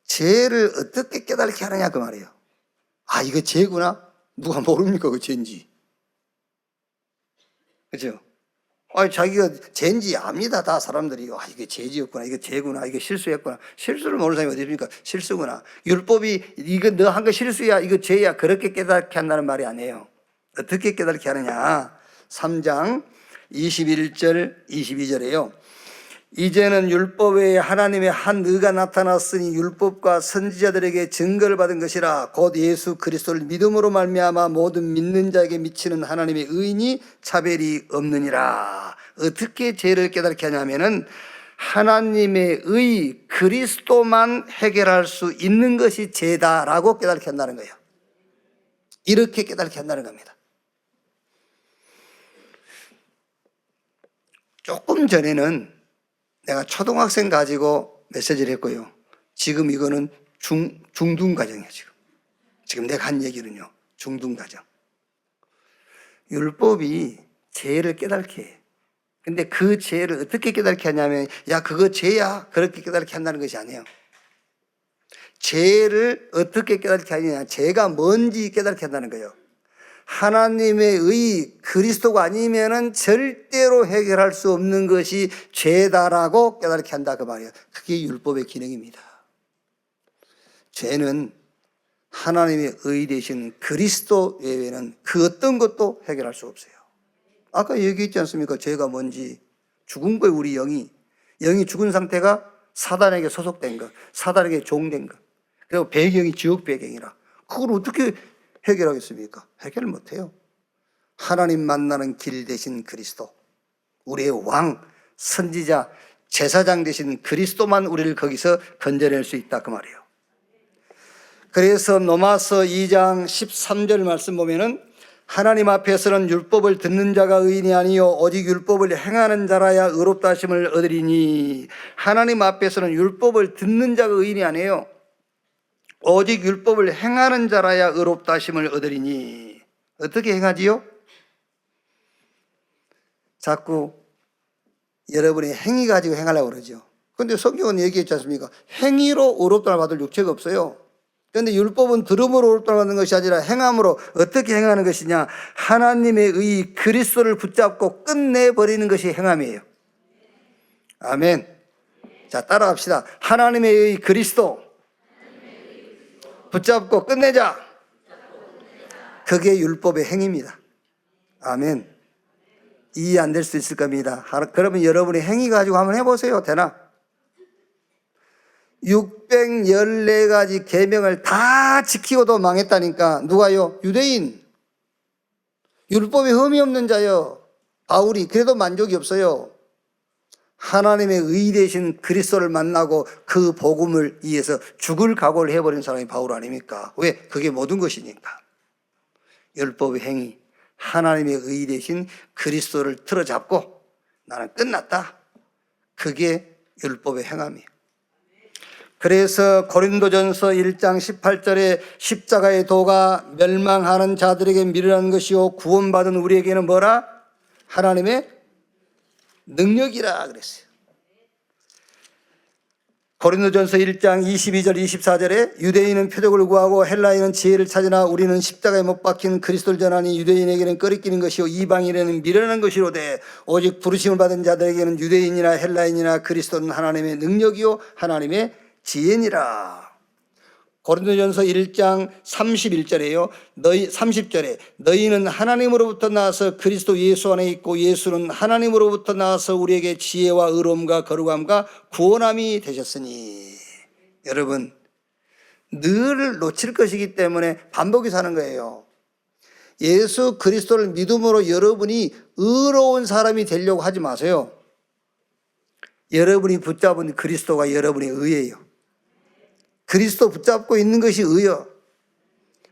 죄를 어떻게 깨닫게 하느냐 그 말이에요. 아, 이거 죄구나? 누가 모릅니까? 그 죄인지. 그죠? 아, 자기가 죄인지 압니다. 다 사람들이. 아, 이게 죄지였구나. 이게 죄구나. 이게 실수였구나. 실수를 모르는 사람이 어디 있습니까? 실수구나. 율법이 이거 너 한 거 실수야. 이거 죄야. 그렇게 깨닫게 한다는 말이 아니에요. 어떻게 깨닫게 하느냐? 3장 21절 22절에요. 이제는 율법 외에 하나님의 한 의가 나타났으니 율법과 선지자들에게 증거를 받은 것이라. 곧 예수 그리스도를 믿음으로 말미암아 모든 믿는 자에게 미치는 하나님의 의인이 차별이 없느니라. 어떻게 죄를 깨닫게 하냐면은 하나님의 의 그리스도만 해결할 수 있는 것이 죄다라고 깨닫게 한다는 거예요. 이렇게 깨닫게 한다는 겁니다. 조금 전에는 내가 초등학생 가지고 메시지를 했고요. 지금 이거는 중등과정이에요. 지금 내가 한 얘기는요. 중등과정. 율법이 죄를 깨닫게 해. 근데 그 죄를 어떻게 깨닫게 하냐면, 야, 그거 죄야. 그렇게 깨닫게 한다는 것이 아니에요. 죄를 어떻게 깨닫게 하느냐. 죄가 뭔지 깨닫게 한다는 거예요. 하나님의 의 그리스도가 아니면은 절대로 해결할 수 없는 것이 죄다라고 깨닫게 한다 그 말이에요. 그게 율법의 기능입니다. 죄는 하나님의 의 되신 그리스도 외에는 그 어떤 것도 해결할 수 없어요. 아까 얘기했지 않습니까? 죄가 뭔지. 죽은 거예요, 우리 영이. 영이 죽은 상태가 사단에게 소속된 것, 사단에게 종된 것. 그리고 배경이 지옥 배경이라. 그걸 어떻게 해결하겠습니까? 해결 못해요. 하나님 만나는 길 되신 그리스도, 우리의 왕, 선지자, 제사장 되신 그리스도만 우리를 거기서 건져낼 수 있다 그 말이에요. 그래서 로마서 2장 13절 말씀 보면은 하나님 앞에서는 율법을 듣는 자가 의인이 아니요 오직 율법을 행하는 자라야 의롭다 하심을 얻으리니. 하나님 앞에서는 율법을 듣는 자가 의인이 아니에요. 오직 율법을 행하는 자라야 의롭다 하심을 얻으리니. 어떻게 행하지요? 자꾸 여러분의 행위 가지고 행하려고 그러죠. 그런데 성경은 얘기했지 않습니까? 행위로 의롭다를 받을 육체가 없어요. 그런데 율법은 들음으로 의롭다를 받는 것이 아니라 행함으로. 어떻게 행하는 것이냐? 하나님의 의 그리스도를 붙잡고 끝내버리는 것이 행함이에요. 아멘. 자, 따라합시다. 하나님의 의 그리스도 붙잡고 끝내자. 그게 율법의 행위입니다. 아멘. 이해 안 될 수 있을 겁니다. 그러면 여러분이 행위 가지고 한번 해보세요. 되나? 614가지 계명을 다 지키고도 망했다니까. 누가요? 유대인. 율법에 흠이 없는 자요. 바울이. 그래도 만족이 없어요. 하나님의 의 되신 그리스도를 만나고 그 복음을 위해서 죽을 각오를 해버린 사람이 바울 아닙니까? 왜? 그게 모든 것이니까. 율법의 행위, 하나님의 의 되신 그리스도를 틀어잡고 나는 끝났다. 그게 율법의 행함이에요. 그래서 고린도전서 1장 18절에 십자가의 도가 멸망하는 자들에게 미련한 것이요 구원받은 우리에게는 뭐라? 하나님의 능력이라 그랬어요. 고린도전서 1장 22절 24절에 유대인은 표적을 구하고 헬라인은 지혜를 찾으나 우리는 십자가에 못 박힌 그리스도를 전하니 유대인에게는 꺼리끼는 것이요 이방인에게는 미련한 것이로되 오직 부르심을 받은 자들에게는 유대인이나 헬라인이나 그리스도는 하나님의 능력이요 하나님의 지혜니라. 고린도전서 1장 31절에요. 30절에 너희는 하나님으로부터 나와서 그리스도 예수 안에 있고 예수는 하나님으로부터 나와서 우리에게 지혜와 의로움과 거룩함과 구원함이 되셨으니. 여러분 늘 놓칠 것이기 때문에 반복해서 하는 거예요. 예수 그리스도를 믿음으로 여러분이 의로운 사람이 되려고 하지 마세요. 여러분이 붙잡은 그리스도가 여러분의 의예요. 그리스도 붙잡고 있는 것이 의요.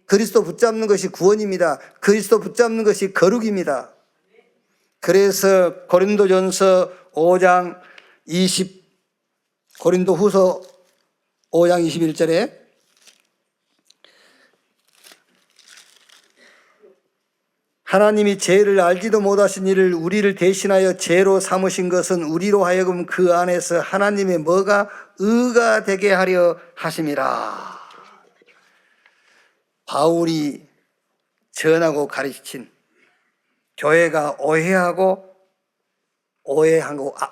그리스도 붙잡는 것이 구원입니다. 그리스도 붙잡는 것이 거룩입니다. 그래서 고린도전서 5장 고린도후서 5장 21절에 하나님이 죄를 알지도 못하신 이를 우리를 대신하여 죄로 삼으신 것은 우리로 하여금 그 안에서 하나님의 뭐가 의가 되게 하려 하심이라. 바울이 전하고 가르친 교회가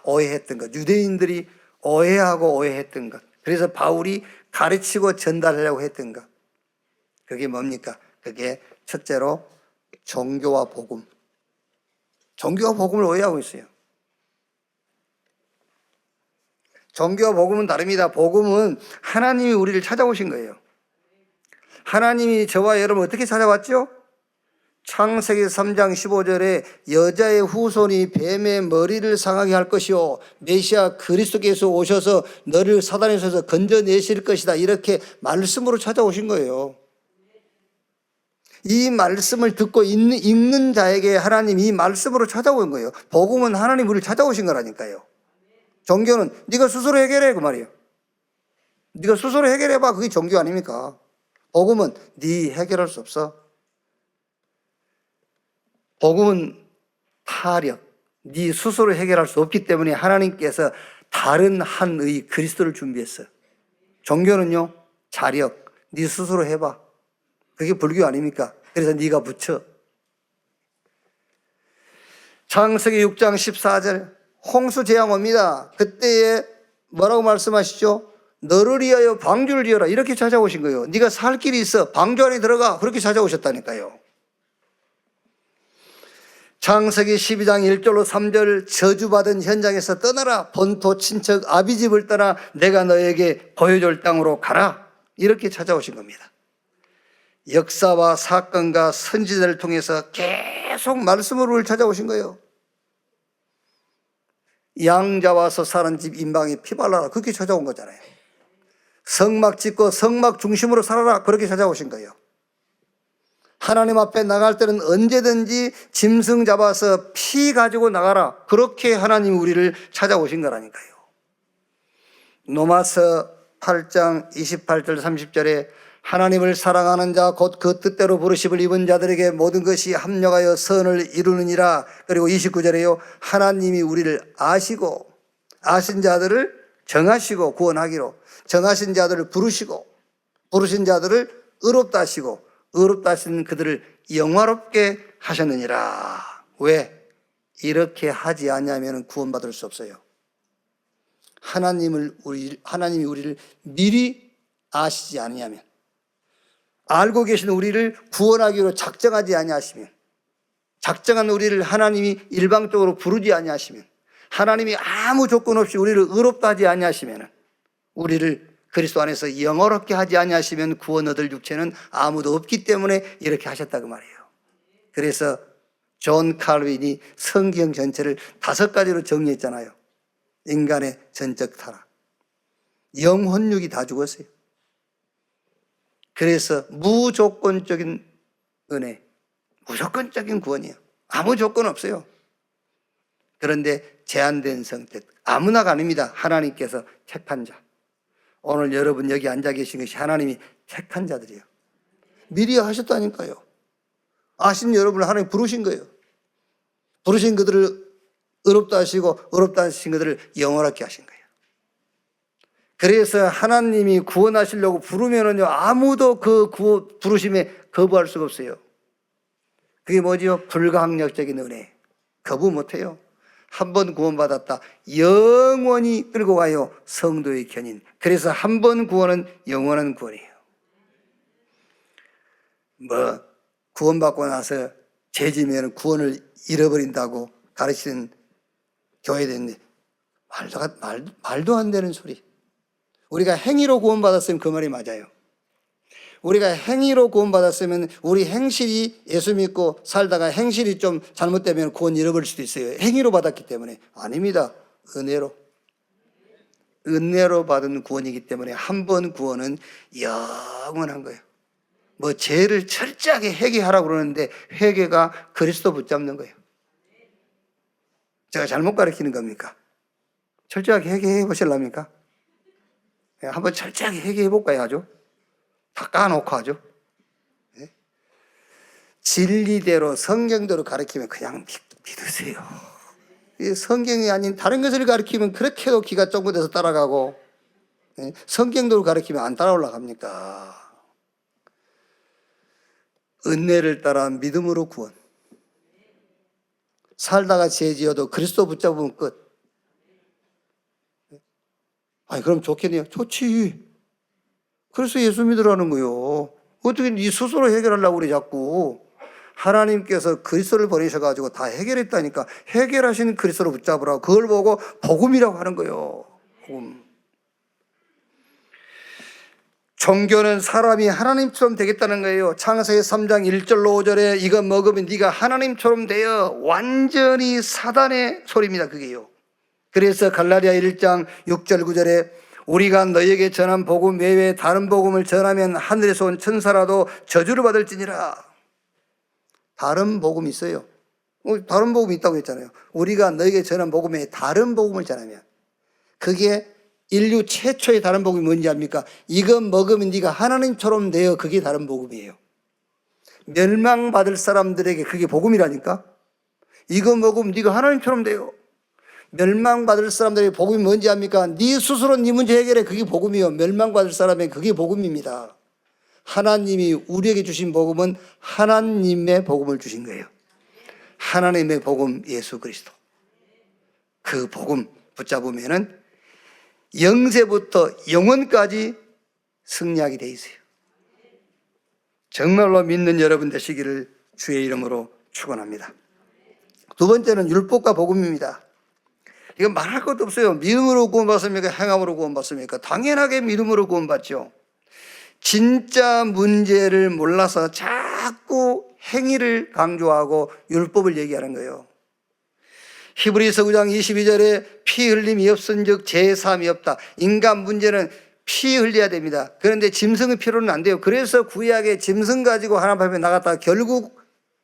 오해했던 것, 유대인들이 오해하고 오해했던 것, 그래서 바울이 가르치고 전달하려고 했던 것, 그게 뭡니까? 그게 첫째로 종교와 복음. 종교와 복음을 오해하고 있어요. 종교와 복음은 다릅니다. 복음은 하나님이 우리를 찾아오신 거예요. 하나님이 저와 여러분 어떻게 찾아왔죠? 창세기 3장 15절에 여자의 후손이 뱀의 머리를 상하게 할 것이요 메시아 그리스도께서 오셔서 너를 사단의 손에서 건져내실 것이다. 이렇게 말씀으로 찾아오신 거예요. 이 말씀을 듣고 읽는 자에게 하나님이 이 말씀으로 찾아온 거예요. 복음은 하나님 우리를 찾아오신 거라니까요. 종교는 네가 스스로 해결해 그 말이에요. 네가 스스로 해결해봐. 그게 종교 아닙니까? 복음은 네 해결할 수 없어. 복음은 타력, 네 스스로 해결할 수 없기 때문에 하나님께서 다른 한의 그리스도를 준비했어요. 종교는요 자력, 네 스스로 해봐. 그게 불교 아닙니까? 그래서 네가 붙여. 창세기 6장 14절 홍수 재앙 옵니다. 그때에 뭐라고 말씀하시죠? 너를 위하여 방주를 지어라. 이렇게 찾아오신 거예요. 네가 살 길이 있어. 방주 안에 들어가. 그렇게 찾아오셨다니까요. 창세기 12장 1절로 3절 저주받은 현장에서 떠나라. 본토 친척 아비집을 떠나 내가 너에게 보여줄 땅으로 가라. 이렇게 찾아오신 겁니다. 역사와 사건과 선지자를 통해서 계속 말씀으로 찾아오신 거예요. 양 잡아서 사는 집 인방에 피 발라라. 그렇게 찾아온 거잖아요. 성막 짓고 성막 중심으로 살아라. 그렇게 찾아오신 거예요. 하나님 앞에 나갈 때는 언제든지 짐승 잡아서 피 가지고 나가라. 그렇게 하나님이 우리를 찾아오신 거라니까요. 로마서 8장 28절 30절에 하나님을 사랑하는 자 곧 그 뜻대로 부르심을 입은 자들에게 모든 것이 합력하여 선을 이루느니라. 그리고 29절에요. 하나님이 우리를 아시고 아신 자들을 정하시고 구원하기로 정하신 자들을 부르시고 부르신 자들을 의롭다 하시고 의롭다 하신 그들을 영화롭게 하셨느니라. 왜? 이렇게 하지 않냐면 구원받을 수 없어요. 하나님이 우리를 미리 아시지 않으냐면 알고 계신 우리를 구원하기로 작정하지 아니하시면 작정한 우리를 하나님이 일방적으로 부르지 아니하시면 하나님이 아무 조건 없이 우리를 의롭다 하지 아니하시면 우리를 그리스도 안에서 영어롭게 하지 아니하시면 구원 얻을 육체는 아무도 없기 때문에 이렇게 하셨다 그 말이에요. 그래서 존 칼빈이 성경 전체를 5가지로 정리했잖아요. 인간의 전적 타락. 영혼육이 다 죽었어요. 그래서 무조건적인 은혜, 무조건적인 구원이에요. 아무 조건 없어요. 그런데 제한된 선택, 아무나가 아닙니다. 하나님께서 택한 자. 오늘 여러분 여기 앉아 계신 것이 하나님이 택한 자들이에요. 미리 하셨다니까요. 아신 여러분을 하나님 부르신 거예요. 부르신 그들을 의롭다 하시고 의롭다 하신 그들을 영원하게 하신 거예요. 그래서 하나님이 구원하시려고 부르면은요, 아무도 그 부르심에 거부할 수가 없어요. 그게 뭐지요? 불가항력적인 은혜. 거부 못해요. 한 번 구원받았다. 영원히 끌고 가요. 성도의 견인. 그래서 한 번 구원은 영원한 구원이에요. 구원받고 나서 죄지면 구원을 잃어버린다고 가르치는 교회들인데 말도 안 되는 소리. 우리가 행위로 구원받았으면 그 말이 맞아요. 우리가 행위로 구원받았으면 우리 행실이 예수 믿고 살다가 행실이 좀 잘못되면 구원 잃어버릴 수도 있어요. 행위로 받았기 때문에. 아닙니다. 은혜로 받은 구원이기 때문에 한 번 구원은 영원한 거예요. 죄를 철저하게 회개하라고 그러는데 회개가 그리스도 붙잡는 거예요. 제가 잘못 가르치는 겁니까? 철저하게 회개해 보실랍니까? 한번 철저하게 회개해 볼까요? 아주? 다 까놓고 하죠. 네? 진리대로 성경대로 가르치면 그냥 믿으세요. 성경이 아닌 다른 것을 가르치면 그렇게도 기가 쫑긋해서 따라가고, 네? 성경대로 가르치면 안 따라 올라갑니까? 은혜를 따라 믿음으로 구원. 살다가 죄 지어도 그리스도 붙잡으면 끝. 아니 그럼 좋겠네요. 좋지. 그래서 예수 믿으라는 거요. 어떻게 네 스스로 해결하려고 그래 자꾸. 하나님께서 그리스도를 보내셔가지고 다 해결했다니까. 해결하신 그리스도를 붙잡으라고. 그걸 보고 복음이라고 하는 거예요. 복음. 종교는 사람이 하나님처럼 되겠다는 거예요. 창세기 3장 1절로 5절에 이거 먹으면 네가 하나님처럼 되어. 완전히 사단의 소리입니다. 그게요. 그래서 갈라디아 1장 6절 9절에 우리가 너에게 전한 복음 외에 다른 복음을 전하면 하늘에서 온 천사라도 저주를 받을지니라. 다른 복음이 있어요. 다른 복음이 있다고 했잖아요. 우리가 너에게 전한 복음 외에 다른 복음을 전하면, 그게 인류 최초의 다른 복음이 뭔지 압니까? 이거 먹으면 네가 하나님처럼 되어. 그게 다른 복음이에요. 멸망받을 사람들에게 그게 복음이라니까. 이거 먹으면 네가 하나님처럼 돼요. 멸망받을 사람들의 복음이 뭔지 압니까? 네 스스로 네 문제 해결해. 그게 복음이요. 멸망받을 사람에게 그게 복음입니다. 하나님이 우리에게 주신 복음은 하나님의 복음을 주신 거예요. 하나님의 복음 예수 그리스도. 그 복음 붙잡으면은 영세부터 영원까지 승리하게 돼 있어요. 정말로 믿는 여러분 되시기를 주의 이름으로 축원합니다. 두 번째는 율법과 복음입니다. 이건 말할 것도 없어요. 믿음으로 구원받습니까? 행함으로 구원받습니까? 당연하게 믿음으로 구원받죠. 진짜 문제를 몰라서 자꾸 행위를 강조하고 율법을 얘기하는 거예요. 히브리서 9장 22절에 피 흘림이 없은즉 죄 사함이 없다. 인간 문제는 피 흘려야 됩니다. 그런데 짐승의 피로는 안 돼요. 그래서 구약에 짐승 가지고 하나님 앞에 나갔다가 결국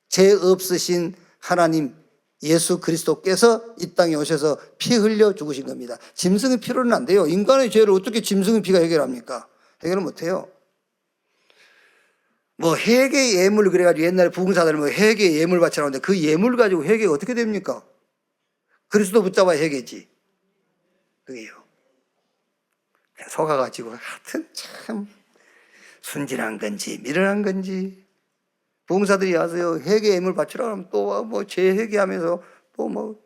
죄 없으신 하나님 예수 그리스도께서 이 땅에 오셔서 피 흘려 죽으신 겁니다. 짐승의 피로는 안 돼요. 인간의 죄를 어떻게 짐승의 피가 해결합니까? 해결을 못해요. 회개 예물 그래가지고 옛날에 부흥사들은 회개 예물 바치라는데 그 예물 가지고 회개가 어떻게 됩니까? 그리스도 붙잡아야 회개지. 그게요. 속아가지고 하여튼 참 순진한 건지 미련한 건지. 부흥사들이 와서요, 회개 예물 바치라 하면 또 죄 회개하면서 또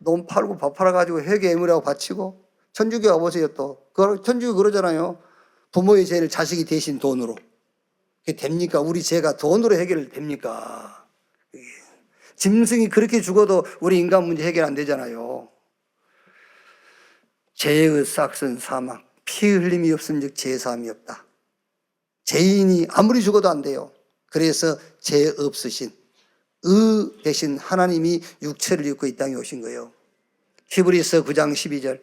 논 팔고 밥 팔아가지고 회개 예물하고 바치고. 천주교 와보세요 또. 천주교 그러잖아요. 부모의 죄를 자식이 대신 돈으로. 그게 됩니까? 우리 죄가 돈으로 해결 됩니까? 짐승이 그렇게 죽어도 우리 인간 문제 해결 안 되잖아요. 죄의 싹은 사망, 피 흘림이 없은즉 죄 사함이 없다. 죄인이 아무리 죽어도 안 돼요. 그래서 죄 없으신 의 대신 하나님이 육체를 입고 이 땅에 오신 거예요. 히브리서 9장 12절.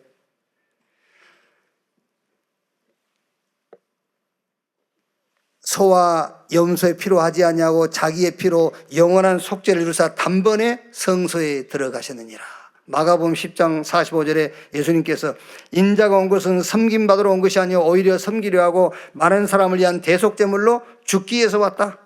소와 염소의 피로 하지 아니하고 자기의 피로 영원한 속죄를 이루사 단번에 성소에 들어가셨느니라. 마가복음 10장 45절에 예수님께서 인자가 온 것은 섬김받으러 온 것이 아니요 오히려 섬기려 하고 많은 사람을 위한 대속제물로 죽기 위해서 왔다.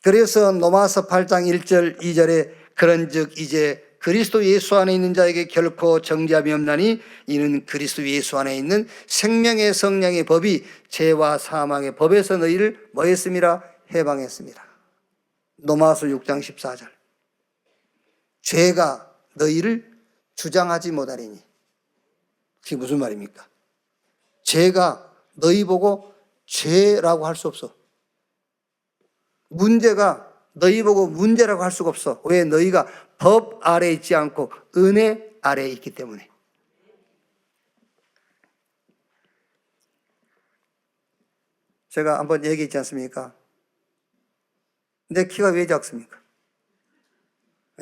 그래서 로마서 8장 1절 2절에 그런즉 이제 그리스도 예수 안에 있는 자에게 결코 정죄함이 없나니 이는 그리스도 예수 안에 있는 생명의 성령의 법이 죄와 사망의 법에서 너희를 뭐 했습니다? 해방했습니다. 로마서 6장 14절. 죄가 너희를 주장하지 못하리니. 그게 무슨 말입니까? 죄가 너희 보고 죄라고 할 수 없어. 문제가 너희 보고 문제라고 할 수가 없어. 왜? 너희가 법 아래에 있지 않고 은혜 아래에 있기 때문에. 제가 한번 얘기했지 않습니까? 내 키가 왜 작습니까?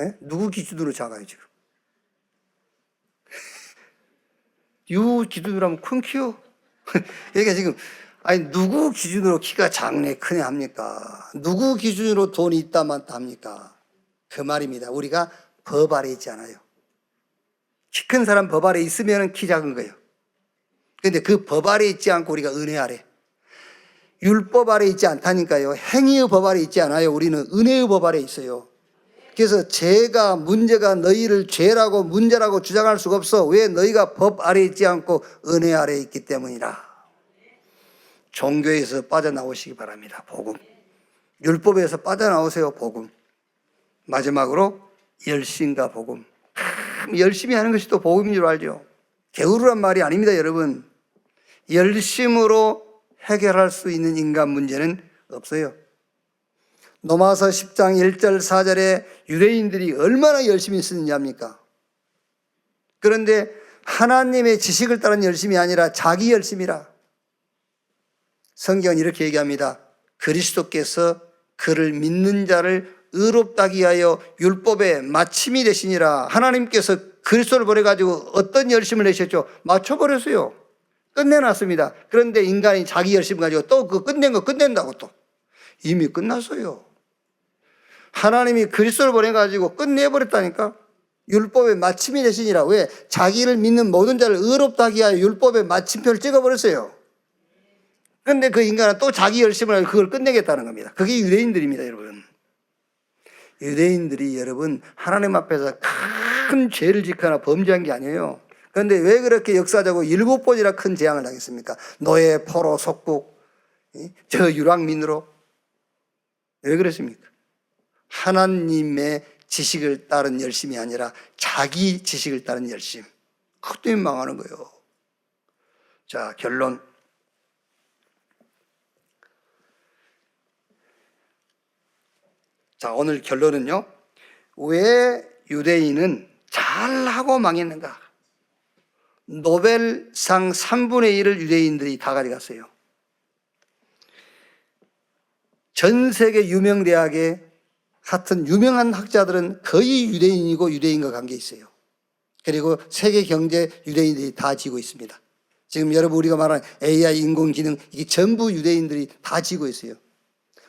예? 누구 기준으로 작아요 지금? 유 기준으로 하면 큰 키요. 그러니까 지금 아니 누구 기준으로 키가 작네 크네 합니까? 누구 기준으로 돈이 있다 많다 합니까? 그 말입니다. 우리가 법 아래 있지 않아요. 키 큰 사람 법 아래 있으면 키 작은 거예요. 그런데 그 법 아래 있지 않고 우리가 은혜 아래, 율법 아래 있지 않다니까요. 행위의 법 아래 있지 않아요. 우리는 은혜의 법 아래 있어요. 그래서 죄가 문제가 너희를 죄라고 문제라고 주장할 수가 없어. 왜? 너희가 법 아래 있지 않고 은혜 아래 있기 때문이라. 종교에서 빠져나오시기 바랍니다. 복음. 율법에서 빠져나오세요. 복음. 마지막으로 열심과 복음. 열심히 하는 것이 또 복음인 줄 알죠. 게으르란 말이 아닙니다, 여러분. 열심으로 해결할 수 있는 인간 문제는 없어요. 로마서 10장 1절 4절에 유대인들이 얼마나 열심히 쓰느냐 합니까? 그런데 하나님의 지식을 따른 열심이 아니라 자기 열심이라. 성경은 이렇게 얘기합니다. 그리스도께서 그를 믿는 자를 의롭다 하기 위하여 율법의 마침이 되시니라. 하나님께서 그리스도를 보내가지고 어떤 열심을 내셨죠? 맞춰버렸어요. 끝내놨습니다. 그런데 인간이 자기 열심 가지고 또 그 끝낸 거 끝낸다고 또. 이미 끝났어요. 하나님이 그리스도를 보내가지고 끝내버렸다니까. 율법의 마침이 되시니라. 왜? 자기를 믿는 모든 자를 의롭다 하기 위하여 율법의 마침표를 찍어버렸어요. 그런데 그 인간은 또 자기 열심을 하고 그걸 끝내겠다는 겁니다. 그게 유대인들입니다, 여러분. 유대인들이 여러분 하나님 앞에서 큰 죄를 짓거나 범죄한 게 아니에요. 그런데 왜 그렇게 역사적으로 7번이나 큰 재앙을 당했습니까? 노예, 포로, 속국, 저 유랑민으로. 왜 그랬습니까? 하나님의 지식을 따른 열심이 아니라 자기 지식을 따른 열심. 그것 때문에 망하는 거예요. 자, 결론. 자, 오늘 결론은요. 왜 유대인은 잘하고 망했는가? 노벨상 3분의 1을 유대인들이 다 가져갔어요. 전 세계 유명 대학에 하여튼 유명한 학자들은 거의 유대인이고 유대인과 관계 있어요. 그리고 세계 경제 유대인들이 다 지고 있습니다. 지금 여러분 우리가 말하는 AI 인공지능 이게 전부 유대인들이 다 지고 있어요.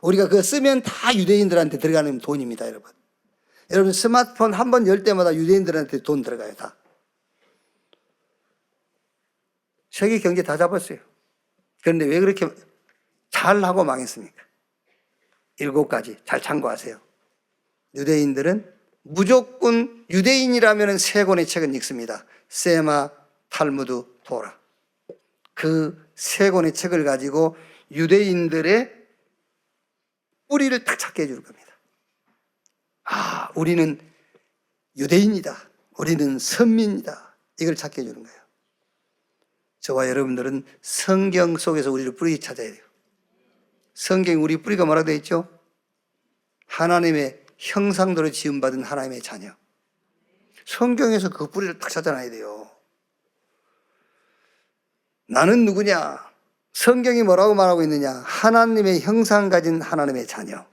우리가 그거 쓰면 다 유대인들한테 들어가는 돈입니다, 여러분. 여러분 스마트폰 한 번 열 때마다 유대인들한테 돈 들어가요, 다. 세계 경제 다 잡았어요. 그런데 왜 그렇게 잘하고 망했습니까? 7가지 잘 참고하세요. 유대인들은 무조건 유대인이라면 3권의 책은 읽습니다. 세마, 탈무드, 토라. 그 3권의 책을 가지고 유대인들의 뿌리를 딱 찾게 해주는 겁니다. 아, 우리는 유대인이다. 우리는 선민이다. 이걸 찾게 해주는 거예요. 저와 여러분들은 성경 속에서 우리를 뿌리 찾아야 돼요. 성경 우리 뿌리가 뭐라고 되어 있죠? 하나님의 형상대로 지음받은 하나님의 자녀. 성경에서 그 뿌리를 딱 찾아놔야 돼요. 나는 누구냐? 성경이 뭐라고 말하고 있느냐? 하나님의 형상 가진 하나님의 자녀.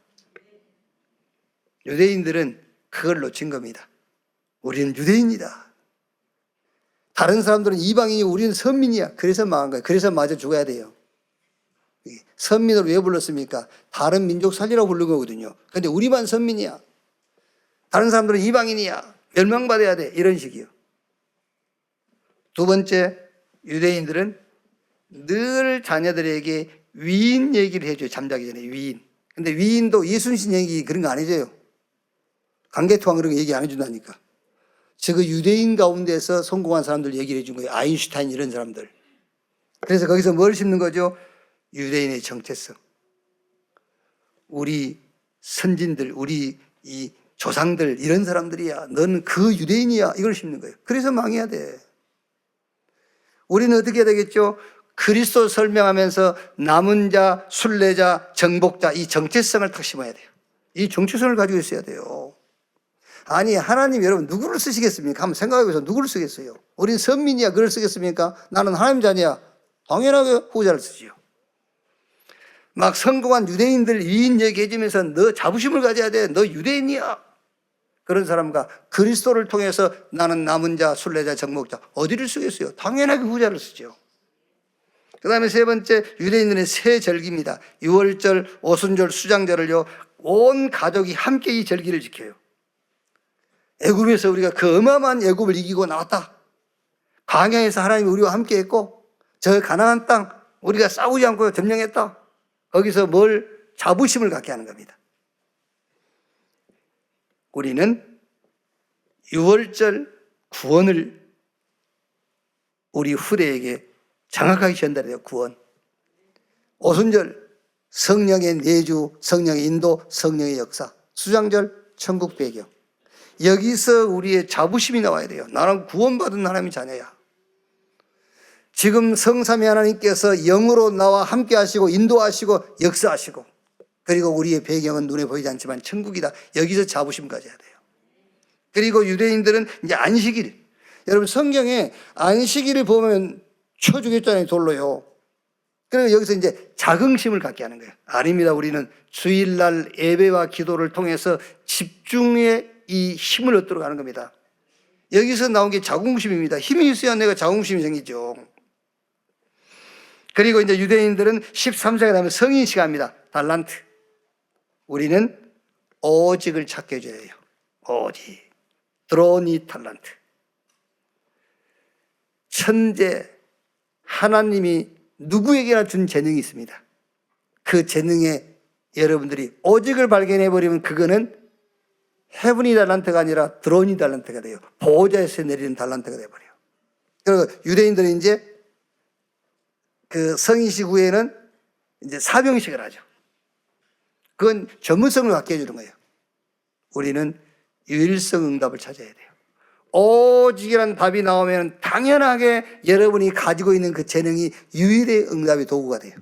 유대인들은 그걸 놓친 겁니다. 우리는 유대인이다. 다른 사람들은 이방인이고 우리는 선민이야. 그래서 망한 거예요. 그래서 맞아 죽어야 돼요. 선민을 왜 불렀습니까? 다른 민족 살리라고 부른 거거든요. 근데 우리만 선민이야. 다른 사람들은 이방인이야. 멸망받아야 돼. 이런 식이요. 두 번째, 유대인들은 늘 자녀들에게 위인 얘기를 해줘요. 잠자기 전에 위인. 근데 위인도 이순신 얘기 그런 거 안 해줘요. 강개토왕 그런 거 얘기 안 해준다니까. 그 유대인 가운데서 성공한 사람들 얘기를 해준 거예요. 아인슈타인 이런 사람들. 그래서 거기서 뭘 심는 거죠? 유대인의 정체성. 우리 선진들, 우리 이 조상들 이런 사람들이야. 너는 그 유대인이야. 이걸 심는 거예요. 그래서 망해야 돼. 우리는 어떻게 해야 되겠죠? 그리스도 설명하면서 남은 자, 순례자, 정복자 이 정체성을 탁 심어야 돼요. 이 정체성을 가지고 있어야 돼요. 아니 하나님 여러분 누구를 쓰시겠습니까? 한번 생각해보세요. 누구를 쓰겠어요? 우린 선민이야. 그걸 쓰겠습니까? 나는 하나님 자녀야. 당연하게 후자를 쓰지요. 막 성공한 유대인들 위인 얘기해주면서 너 자부심을 가져야 돼. 너 유대인이야. 그런 사람과 그리스도를 통해서 나는 남은 자, 순례자, 정복자 어디를 쓰겠어요? 당연하게 후자를 쓰죠. 그 다음에 세 번째, 유대인들의 세 절기입니다. 유월절, 오순절, 수장절을요 온 가족이 함께 이 절기를 지켜요. 애굽에서 우리가 그 어마어마한 애굽을 이기고 나왔다. 광야에서 하나님이 우리와 함께 했고 저 가나안 땅 우리가 싸우지 않고 점령했다. 거기서 뭘 자부심을 갖게 하는 겁니다. 우리는 유월절 구원을 우리 후대에게 정확하게 전달해요. 구원. 오순절 성령의 내주, 성령의 인도, 성령의 역사. 수장절 천국 배경. 여기서 우리의 자부심이 나와야 돼요. 나는 구원받은 하나님의 자녀야. 지금 성삼위 하나님께서 영으로 나와 함께 하시고 인도하시고 역사하시고 그리고 우리의 배경은 눈에 보이지 않지만 천국이다. 여기서 자부심 가져야 돼요. 그리고 유대인들은 이제 안식일. 여러분 성경에 안식일을 보면 쳐 죽였잖아요. 돌로요. 그리고 여기서 이제 자긍심을 갖게 하는 거예요. 아닙니다. 우리는 주일날 예배와 기도를 통해서 집중의 이 힘을 얻도록 하는 겁니다. 여기서 나온 게 자긍심입니다. 힘이 있어야 내가 자긍심이 생기죠. 그리고 이제 유대인들은 13세가 되면 성인식 합니다. 달란트. 우리는 오직을 찾게 해줘야 해요. 오직. 드로니 달란트. 천재, 하나님이 누구에게나 준 재능이 있습니다. 그 재능에 여러분들이 오직을 발견해버리면 그거는 헤븐이 달란트가 아니라 드론이 달란트가 돼요. 보호자에서 내리는 달란트가 돼버려요. 그리고 유대인들은 이제 그 성인식 후에는 이제 사명식을 하죠. 그건 전문성을 갖게 해주는 거예요. 우리는 유일성 응답을 찾아야 돼요. 오직이라는 답이 나오면 당연하게 여러분이 가지고 있는 그 재능이 유일의 응답의 도구가 돼요.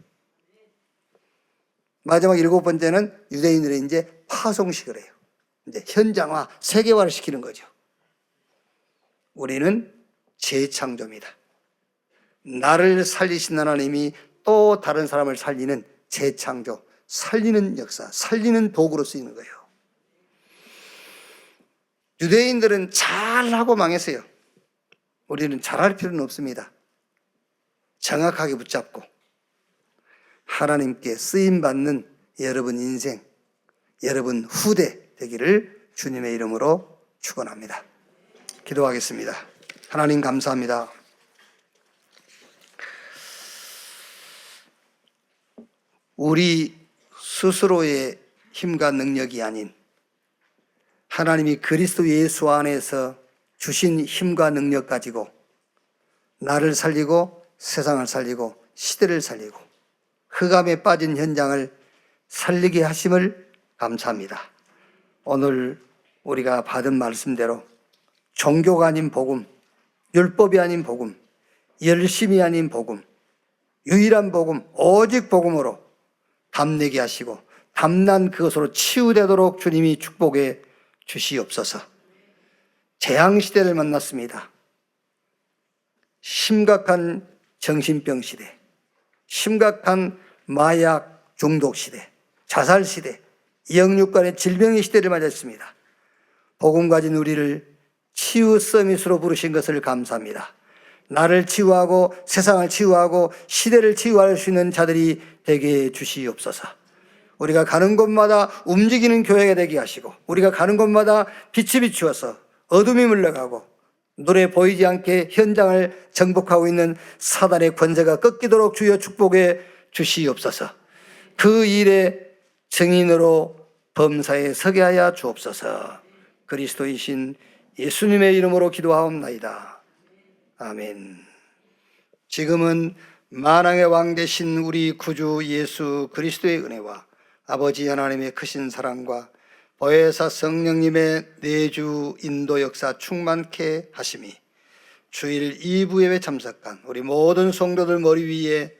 마지막 7번째는 유대인들이 이제 파송식을 해요. 이제 현장화, 세계화를 시키는 거죠. 우리는 재창조입니다. 나를 살리신 하나님이 또 다른 사람을 살리는 재창조, 살리는 역사, 살리는 도구로 쓰이는 거예요. 유대인들은 잘하고 망했어요. 우리는 잘할 필요는 없습니다. 정확하게 붙잡고 하나님께 쓰임받는 여러분 인생, 여러분 후대 되기를 주님의 이름으로 축원합니다. 기도하겠습니다. 하나님 감사합니다. 우리 스스로의 힘과 능력이 아닌 하나님이 그리스도 예수 안에서 주신 힘과 능력 가지고 나를 살리고 세상을 살리고 시대를 살리고 흑암에 빠진 현장을 살리게 하심을 감사합니다. 오늘 우리가 받은 말씀대로 종교가 아닌 복음, 율법이 아닌 복음, 열심이 아닌 복음, 유일한 복음, 오직 복음으로 담내게 하시고 담난 그것으로 치유되도록 주님이 축복해 주시옵소서. 재앙시대를 만났습니다. 심각한 정신병 시대, 심각한 마약 중독 시대, 자살 시대, 영육간의 질병의 시대를 맞았습니다. 복음 가진 우리를 치유 서밋으로 부르신 것을 감사합니다. 나를 치유하고 세상을 치유하고 시대를 치유할 수 있는 자들이 되게 해 주시옵소서. 우리가 가는 곳마다 움직이는 교회가 되게 하시고, 우리가 가는 곳마다 빛이 비추어서 어둠이 물러가고 눈에 보이지 않게 현장을 정복하고 있는 사단의 권세가 꺾이도록 주여 축복해 주시옵소서. 그 일의 증인으로 범사에 서게 하여 주옵소서. 그리스도이신 예수님의 이름으로 기도하옵나이다. 아멘. 지금은 만왕의 왕 되신 우리 구주 예수 그리스도의 은혜와 아버지 하나님의 크신 사랑과 보혜사 성령님의 내주 인도 역사 충만케 하심이 주일 2부 예배 참석한 우리 모든 성도들 머리 위에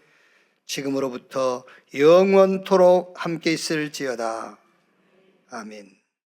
지금으로부터 영원토록 함께 있을지어다. 아멘.